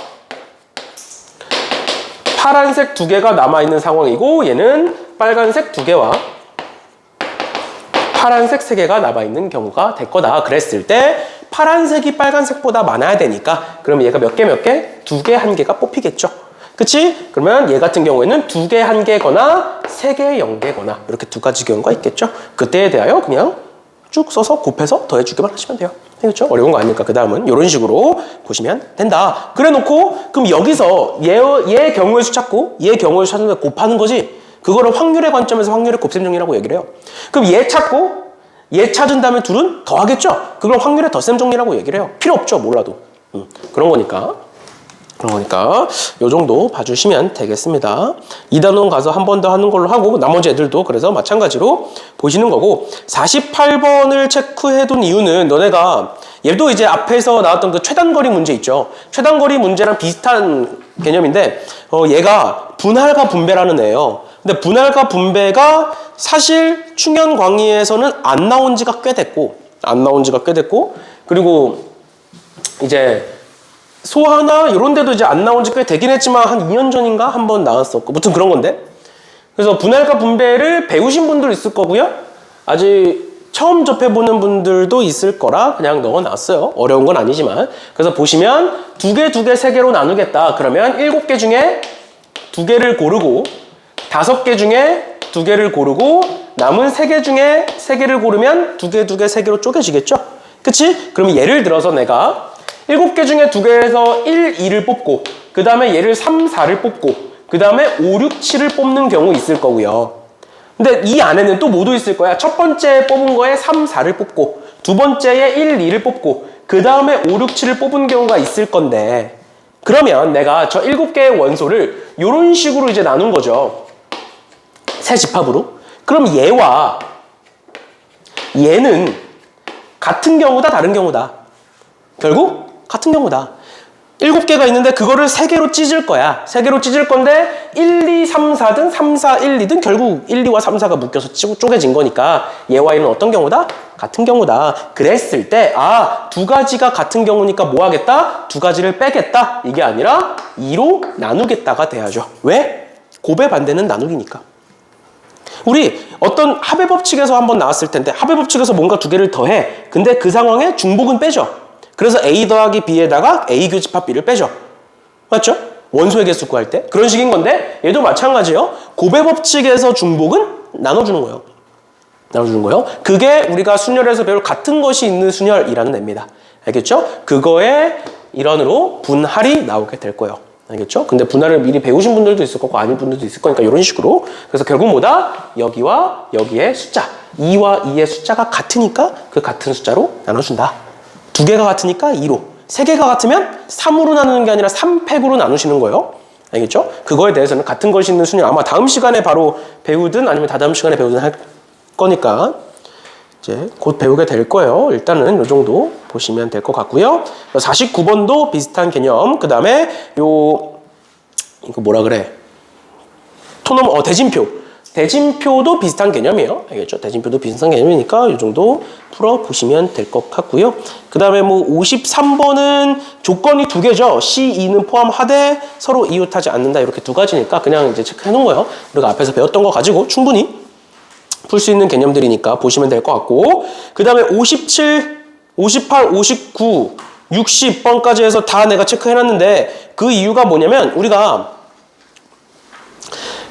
파란색 2개가 남아있는 상황이고 얘는 빨간색 2개와 파란색 3개가 남아있는 경우가 될 거다. 그랬을 때 파란색이 빨간색보다 많아야 되니까 그러면 얘가 몇 개? 2개, 1개가 뽑히겠죠. 그치? 그러면 얘 같은 경우에는 2개, 1개거나 3개, 0개거나 이렇게 두 가지 경우가 있겠죠. 그때에 대하여 그냥 쭉 써서 곱해서 더해주기만 하시면 돼요. 그렇죠? 어려운 거 아니니까 그 다음은 이런 식으로 보시면 된다. 그래 놓고 그럼 여기서 얘 경우의 수 찾고 얘 경우의 수 찾는데 곱하는 거지. 그거를 확률의 관점에서 확률의 곱셈 정리라고 얘기를 해요. 그럼 얘 찾고 얘 찾은 다음에 둘은 더하겠죠? 그걸 확률의 덧셈 정리라고 얘기를 해요. 필요 없죠, 몰라도. 그런 거니까 요 정도 봐주시면 되겠습니다. 2단원 가서 한 번 더 하는 걸로 하고 나머지 애들도 그래서 마찬가지로 보시는 거고 48번을 체크해둔 이유는 너네가 얘도 이제 앞에서 나왔던 그 최단거리 문제 있죠. 최단거리 문제랑 비슷한 개념인데 얘가 분할과 분배라는 애예요. 근데 분할과 분배가 사실 충현광의에서는 안 나온 지가 꽤 됐고 그리고 이제 소하나 이런 데도 이제 안 나온 지 꽤 되긴 했지만 한 2년 전인가 한 번 나왔었고 무튼 그런 건데 그래서 분할과 분배를 배우신 분들 있을 거고요. 아직 처음 접해보는 분들도 있을 거라 그냥 넣어놨어요. 어려운 건 아니지만 그래서 보시면 2개, 2개, 3개로 나누겠다. 그러면 7개 중에 2개를 고르고 5개 중에 2개를 고르고 남은 3개 중에 3개를 고르면 2개, 2개, 3개로 쪼개지겠죠? 그치? 그러면 예를 들어서 내가 7개 중에 2개에서 1, 2를 뽑고 그 다음에 얘를 3, 4를 뽑고 그 다음에 5, 6, 7을 뽑는 경우 있을 거고요. 근데 이 안에는 또 뭐도 있을 거야. 첫 번째 뽑은 거에 3, 4를 뽑고 두 번째에 1, 2를 뽑고 그 다음에 5, 6, 7을 뽑은 경우가 있을 건데 그러면 내가 저 7개의 원소를 이런 식으로 이제 나눈 거죠. 세 집합으로. 그럼 얘와 얘는 같은 경우다 다른 경우다. 결국 같은 경우다. 7개가 있는데 그거를 3개로 찢을 거야. 3개로 찢을 건데 1, 2, 3, 4든 3, 4, 1, 2든 결국 1, 2와 3, 4가 묶여서 쪼개진 거니까 얘와 얘는 어떤 경우다? 같은 경우다. 그랬을 때 두 가지가 같은 경우니까 뭐 하겠다? 두 가지를 빼겠다. 이게 아니라 2로 나누겠다가 돼야죠. 왜? 곱의 반대는 나누기니까. 우리 어떤 합의 법칙에서 한번 나왔을 텐데 합의 법칙에서 뭔가 두 개를 더해. 근데 그 상황에 중복은 빼죠. 그래서 A 더하기 B에다가 A 교집합 B를 빼죠. 맞죠? 원소의 개수 구할 때 그런 식인 건데 얘도 마찬가지예요. 곱의 법칙에서 중복은 나눠주는 거예요. 나눠주는 거예요. 그게 우리가 순열에서 배울 같은 것이 있는 순열이라는 애입니다. 알겠죠? 그거의 일환으로 분할이 나오게 될 거예요. 알겠죠? 근데 분할을 미리 배우신 분들도 있을 거고 아닌 분들도 있을 거니까 이런 식으로. 그래서 결국 뭐다? 여기와 여기의 숫자 2와 2의 숫자가 같으니까 그 같은 숫자로 나눠준다. 두 개가 같으니까 2로, 세 개가 같으면 3으로 나누는 게 아니라 3팩으로 나누시는 거예요. 알겠죠? 그거에 대해서는 같은 것이 있는 순열 아마 다음 시간에 바로 배우든 아니면 다다음 시간에 배우든 할 거니까 이제 곧 배우게 될 거예요. 일단은 이 정도 보시면 될 것 같고요. 49번도 비슷한 개념. 그 다음에 이거 뭐라 그래? 대진표. 대진표도 비슷한 개념이에요. 알겠죠? 대진표도 비슷한 개념이니까 이 정도 풀어보시면 될 것 같고요. 그 다음에 뭐 53번은 조건이 두 개죠. C2는 포함하되 서로 이웃하지 않는다. 이렇게 두 가지니까 그냥 이제 체크해 놓은 거예요. 우리가 앞에서 배웠던 거 가지고 충분히 풀 수 있는 개념들이니까 보시면 될 것 같고, 그 다음에 57, 58, 59, 60번까지 해서 다 내가 체크해놨는데 그 이유가 뭐냐면 우리가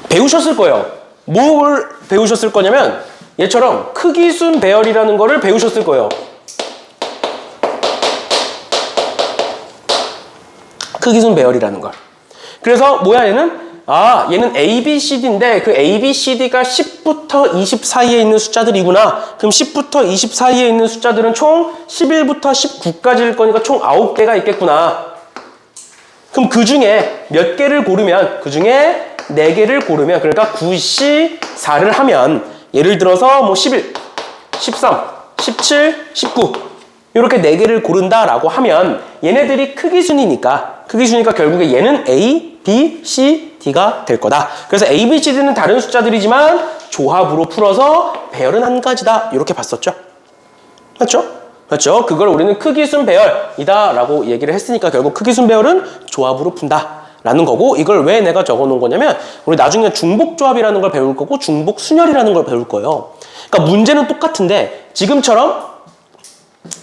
배우셨을 거예요. 뭘 배우셨을 거냐면 얘처럼 크기순 배열이라는 거를 배우셨을 거예요. 크기순 배열이라는 걸. 그래서 뭐야 얘는? 얘는 A, B, C, D인데 그 A, B, C, D가 10부터 20 사이에 있는 숫자들이구나. 그럼 10부터 20 사이에 있는 숫자들은 총 11부터 19까지일 거니까 총 9개가 있겠구나. 그럼 그 중에 몇 개를 고르면, 그 중에 4개를 고르면, 그러니까 9, 10, 4를 하면 예를 들어서 뭐 11, 13, 17, 19 이렇게 4개를 고른다라고 하면 얘네들이 크기순이니까 결국에 얘는 A, B, C, D가 될 거다. 그래서 A, B, C, D는 다른 숫자들이지만 조합으로 풀어서 배열은 한 가지다. 이렇게 봤었죠. 맞죠? 맞죠? 그걸 우리는 크기순 배열이다 라고 얘기를 했으니까 결국 크기순 배열은 조합으로 푼다 라는 거고, 이걸 왜 내가 적어 놓은 거냐면 우리 나중에 중복조합이라는 걸 배울 거고 중복순열이라는 걸 배울 거예요. 그러니까 문제는 똑같은데 지금처럼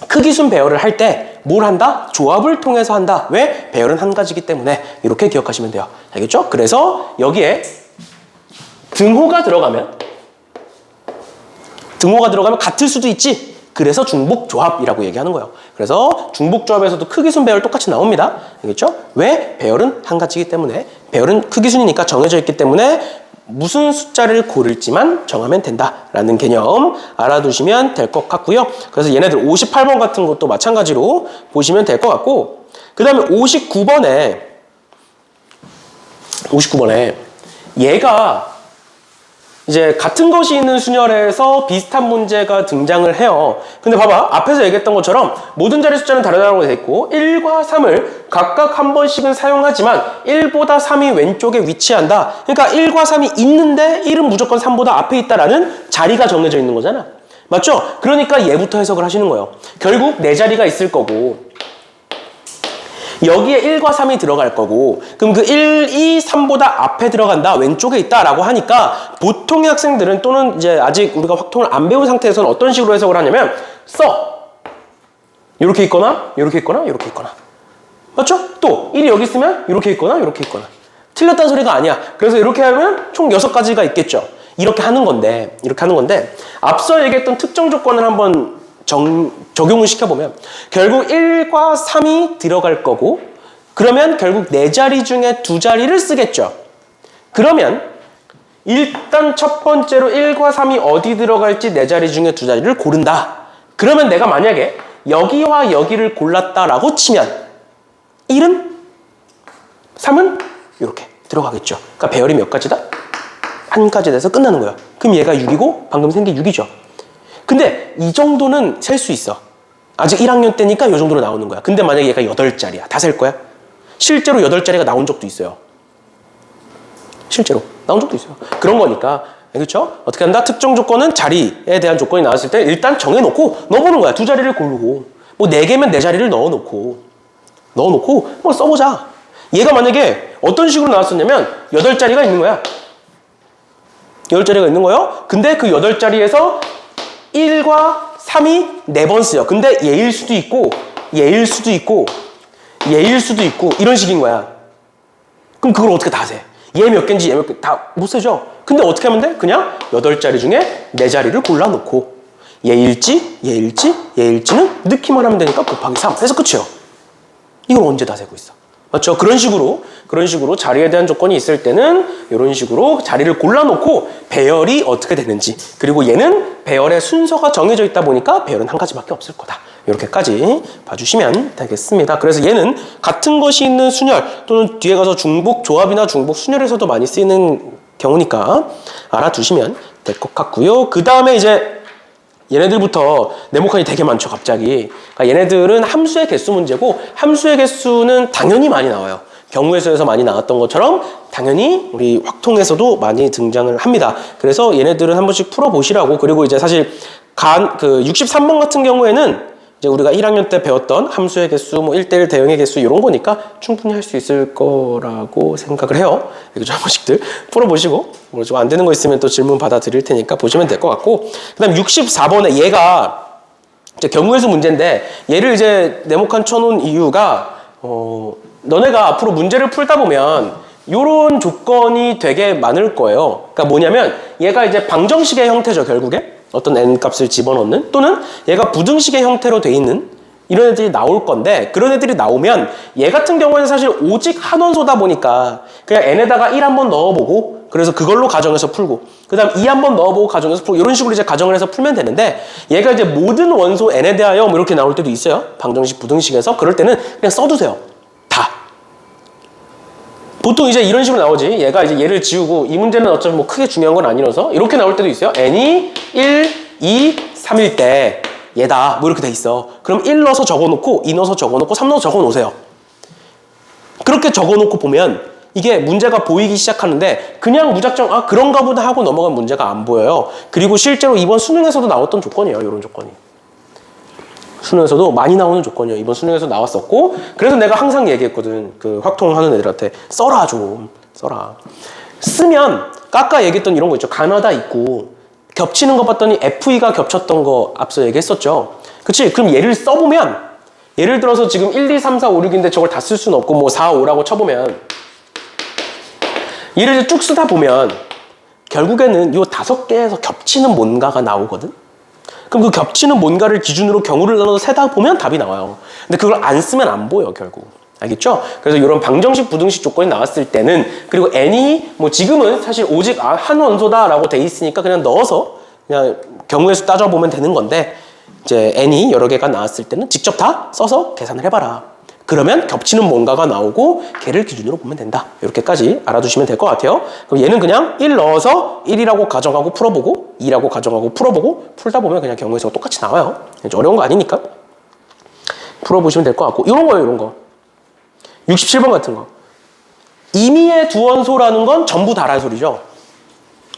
크기순 배열을 할 때 뭘 한다? 조합을 통해서 한다. 왜? 배열은 한 가지이기 때문에. 이렇게 기억하시면 돼요. 알겠죠? 그래서 여기에 등호가 들어가면 같을 수도 있지. 그래서 중복조합이라고 얘기하는 거예요. 그래서 중복조합에서도 크기순 배열 똑같이 나옵니다. 알겠죠? 왜? 배열은 한 가지이기 때문에. 배열은 크기순이니까 정해져 있기 때문에 무슨 숫자를 고를지만 정하면 된다라는 개념 알아두시면 될 것 같고요. 그래서 얘네들 58번 같은 것도 마찬가지로 보시면 될 것 같고, 그 다음에 59번에 얘가 이제 같은 것이 있는 순열에서 비슷한 문제가 등장을 해요. 근데 봐봐, 앞에서 얘기했던 것처럼 모든 자리 숫자는 다르다고 되어 있고 1과 3을 각각 한 번씩은 사용하지만 1보다 3이 왼쪽에 위치한다. 그러니까 1과 3이 있는데 1은 무조건 3보다 앞에 있다라는 자리가 정해져 있는 거잖아. 맞죠? 그러니까 얘부터 해석을 하시는 거예요. 결국 4자리가 있을 거고 여기에 1과 3이 들어갈 거고, 그럼 그 1, 2, 3보다 앞에 들어간다, 왼쪽에 있다라고 하니까 보통의 학생들은, 또는 이제 아직 우리가 확통을 안 배운 상태에서는 어떤 식으로 해석을 하냐면 이렇게 있거나 이렇게 있거나 이렇게 있거나. 맞죠? 또 1이 여기 있으면 이렇게 있거나 이렇게 있거나. 틀렸다는 소리가 아니야. 그래서 이렇게 하면 총 6가지가 있겠죠. 이렇게 하는 건데 앞서 얘기했던 특정 조건을 한번 적용을 시켜보면 결국 1과 3이 들어갈 거고, 그러면 결국 4자리 중에 2자리를 쓰겠죠. 그러면 일단 첫 번째로 1과 3이 어디 들어갈지 4자리 중에 2자리를 고른다. 그러면 내가 만약에 여기와 여기를 골랐다라고 치면 1은 3은 이렇게 들어가겠죠. 그러니까 배열이 몇 가지다? 한 가지 돼서 끝나는 거야. 그럼 얘가 6이고 방금 생긴 6이죠. 근데 이 정도는 셀 수 있어. 아직 1학년 때니까 이 정도로 나오는 거야. 근데 만약에 얘가 8자리야. 다 셀 거야? 실제로 8자리가 나온 적도 있어요. 실제로 나온 적도 있어요. 그런 거니까. 그렇죠? 어떻게 한다? 특정 조건은 자리에 대한 조건이 나왔을 때 일단 정해놓고 넣어보는 거야. 2자리를 고르고. 뭐 4개면 4자리를 넣어놓고 뭐 써보자. 얘가 만약에 어떤 식으로 나왔었냐면 8자리가 있는 거야. 8자리가 있는 거예요. 근데 그 8자리에서 1과 3이 4번 쓰여. 근데 얘일 수도 있고 얘일 수도 있고 얘일 수도 있고 이런 식인 거야. 그럼 그걸 어떻게 다 세? 얘 몇 개인지 얘 몇 개 다 못 세죠? 근데 어떻게 하면 돼? 그냥 8자리 중에 4자리를 골라놓고 얘일지, 얘일지, 얘일지는 넣기만 하면 되니까 곱하기 3 해서 끝이에요. 이걸 언제 다 세고 있어? 맞죠? 그런 식으로 자리에 대한 조건이 있을 때는 이런 식으로 자리를 골라놓고 배열이 어떻게 되는지, 그리고 얘는 배열의 순서가 정해져 있다 보니까 배열은 한 가지밖에 없을 거다. 이렇게까지 봐주시면 되겠습니다. 그래서 얘는 같은 것이 있는 순열 또는 뒤에 가서 중복 조합이나 중복 순열에서도 많이 쓰이는 경우니까 알아두시면 될 것 같고요. 그 다음에 이제 얘네들부터 네모칸이 되게 많죠, 갑자기. 그러니까 얘네들은 함수의 개수 문제고, 함수의 개수는 당연히 많이 나와요. 경우의 수에서 많이 나왔던 것처럼 당연히 우리 확통에서도 많이 등장을 합니다. 그래서 얘네들은 한 번씩 풀어보시라고. 그리고 이제 사실 63번 같은 경우에는 이제 우리가 1학년 때 배웠던 함수의 개수, 뭐 1:1 대응의 개수 이런 거니까 충분히 할 수 있을 거라고 생각을 해요. 이거 좀 한 번씩들 풀어보시고, 뭐 좀 안 되는 거 있으면 또 질문 받아드릴 테니까 보시면 될 것 같고, 그 다음 64번에 얘가 이제 경우의 수 문제인데, 얘를 이제 네모칸 쳐놓은 이유가 너네가 앞으로 문제를 풀다 보면 요런 조건이 되게 많을 거예요. 그러니까 뭐냐면 얘가 이제 방정식의 형태죠, 결국에. 어떤 n값을 집어넣는, 또는 얘가 부등식의 형태로 돼 있는 이런 애들이 나올 건데, 그런 애들이 나오면 얘 같은 경우에는 사실 오직 한 원소다 보니까 그냥 n에다가 1 한번 넣어보고, 그래서 그걸로 가정해서 풀고, 그 다음 2 한번 넣어보고 가정해서 풀고, 이런 식으로 이제 가정을 해서 풀면 되는데, 얘가 이제 모든 원소 n에 대하여 뭐 이렇게 나올 때도 있어요. 방정식 부등식에서. 그럴 때는 그냥 써두세요. 다. 보통 이제 이런 식으로 나오지. 얘가 이제 얘를 지우고, 이 문제는 어차피 뭐 크게 중요한 건 아니라서 이렇게 나올 때도 있어요. n이 1, 2, 3일 때 얘다. 뭐 이렇게 돼 있어. 그럼 1 넣어서 적어놓고, 2 넣어서 적어놓고, 3 넣어서 적어놓으세요. 그렇게 적어놓고 보면 이게 문제가 보이기 시작하는데, 그냥 무작정 아 그런가 보다 하고 넘어간 문제가 안 보여요. 그리고 실제로 이번 수능에서도 나왔던 조건이에요. 이런 조건이. 수능에서도 많이 나오는 조건이에요. 이번 수능에서 나왔었고, 그래서 내가 항상 얘기했거든. 그 확통하는 애들한테 써라, 좀 써라. 쓰면 아까 얘기했던 이런 거 있죠. 가나다 있고 겹치는 거 봤더니 FE가 겹쳤던 거 앞서 얘기했었죠. 그치? 그럼 얘를 써보면, 예를 들어서 지금 1, 2, 3, 4, 5, 6인데 저걸 다 쓸 수는 없고 뭐 4, 5라고 쳐보면, 얘를 이제 쭉 쓰다 보면 결국에는 요 5개에서 겹치는 뭔가가 나오거든. 그럼 그 겹치는 뭔가를 기준으로 경우를 나눠서 세다 보면 답이 나와요. 근데 그걸 안 쓰면 안 보여, 결국. 알겠죠? 그래서 이런 방정식, 부등식 조건이 나왔을 때는, 그리고 n이 뭐 지금은 사실 오직 한 원소다라고 돼 있으니까 그냥 넣어서 그냥 경우의 수 따져보면 되는 건데, 이제 n이 여러 개가 나왔을 때는 직접 다 써서 계산을 해봐라. 그러면 겹치는 뭔가가 나오고 걔를 기준으로 보면 된다. 이렇게까지 알아두시면 될 것 같아요. 그럼 얘는 그냥 1 넣어서 1이라고 가정하고 풀어보고, 2라고 가정하고 풀어보고, 풀다 보면 그냥 경우의 수가 똑같이 나와요. 어려운 거 아니니까 풀어보시면 될 것 같고, 이런 거예요, 이런 거. 67번 같은 거. 임의의 두 원소라는 건 전부 다라는 소리죠.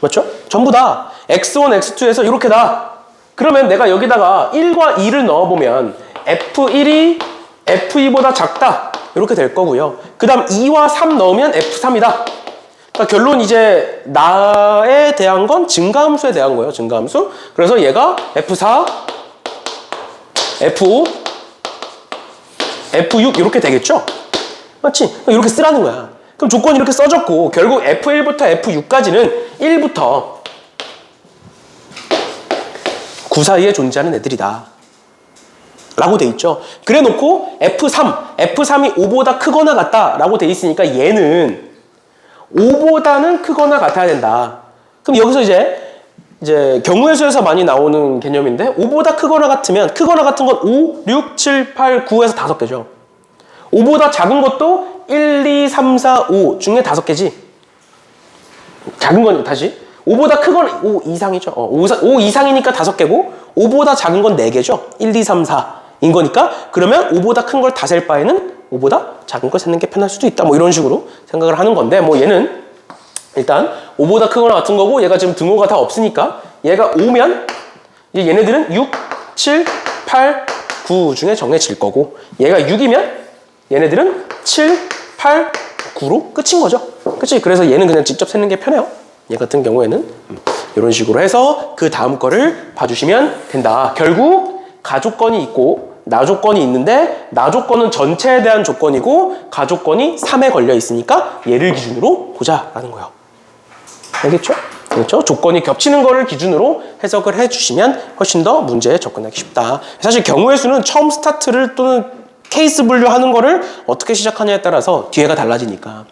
맞죠? 전부 다. x1, x2에서 이렇게 다. 그러면 내가 여기다가 1과 2를 넣어보면 f1이 f2보다 작다. 이렇게 될 거고요. 그 다음 2와 3 넣으면 f3이다. 그러니까 결론 이제 나에 대한 건 증가함수에 대한 거예요. 증가함수. 그래서 얘가 f4, f5, f6 이렇게 되겠죠? 맞지? 이렇게 쓰라는 거야. 그럼 조건이 이렇게 써졌고, 결국 f1부터 f6까지는 1부터 9 사이에 존재하는 애들이다 라고 돼 있죠. 그래 놓고 F3이 5보다 크거나 같다 라고 돼 있으니까 얘는 5보다는 크거나 같아야 된다. 그럼 여기서 이제 경우의 수에서 많이 나오는 개념인데, 5보다 크거나 같으면, 크거나 같은 건 5, 6, 7, 8, 9에서 5개죠. 5보다 작은 것도 1, 2, 3, 4, 5 중에 5개지. 작은 건 다시 5보다 크거나 5 이상이죠. 5 이상이니까 5개고, 5보다 작은 건 4개죠. 1, 2, 3, 4인 거니까, 그러면 5보다 큰 걸 다 셀 바에는 5보다 작은 걸 세는 게 편할 수도 있다. 뭐 이런 식으로 생각을 하는 건데, 뭐 얘는 일단 5보다 크거나 같은 거고, 얘가 지금 등호가 다 없으니까 얘가 5면 이제 얘네들은 6, 7, 8, 9 중에 정해질 거고, 얘가 6이면 얘네들은 7, 8, 9로 끝인 거죠. 그치? 그래서 얘는 그냥 직접 세는 게 편해요. 얘 같은 경우에는 이런 식으로 해서 그 다음 거를 봐주시면 된다. 결국 가조건이 있고 나조건이 있는데, 나 조건은 전체에 대한 조건이고 가 조건이 3에 걸려 있으니까 얘를 기준으로 보자라는 거예요. 알겠죠? 그렇죠? 조건이 겹치는 거를 기준으로 해석을 해주시면 훨씬 더 문제에 접근하기 쉽다. 사실 경우의 수는 처음 스타트를 또는 케이스 분류하는 거를 어떻게 시작하냐에 따라서 뒤에가 달라지니까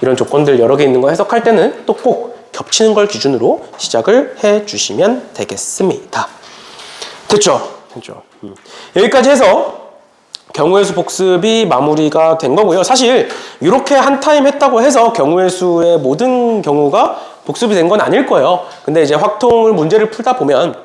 이런 조건들 여러 개 있는 거 해석할 때는 또 꼭 겹치는 걸 기준으로 시작을 해주시면 되겠습니다. 됐죠? 여기까지 해서 경우의 수 복습이 마무리가 된 거고요. 사실 이렇게 한 타임 했다고 해서 경우의 수의 모든 경우가 복습이 된 건 아닐 거예요. 근데 이제 확통을 문제를 풀다 보면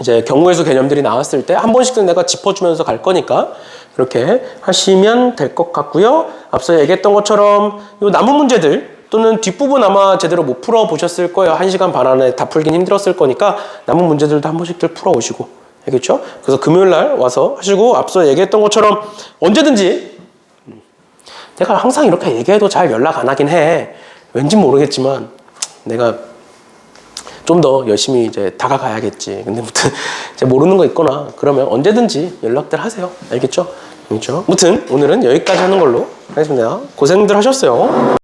이제 경우의 수 개념들이 나왔을 때 한 번씩은 내가 짚어주면서 갈 거니까 그렇게 하시면 될 것 같고요. 앞서 얘기했던 것처럼 이 남은 문제들 또는 뒷부분 아마 제대로 못 풀어보셨을 거예요. 1시간 반 안에 다 풀긴 힘들었을 거니까 남은 문제들도 한 번씩들 풀어오시고, 알겠죠? 그래서 금요일날 와서 하시고, 앞서 얘기했던 것처럼 언제든지 내가 항상 이렇게 얘기해도 잘 연락 안 하긴 해. 왠진 모르겠지만 내가 좀 더 열심히 이제 다가가야겠지. 근데 무튼 이제 모르는 거 있거나 그러면 언제든지 연락들 하세요. 알겠죠? 그렇죠? 무튼 오늘은 여기까지 하는 걸로 하겠습니다. 고생들 하셨어요.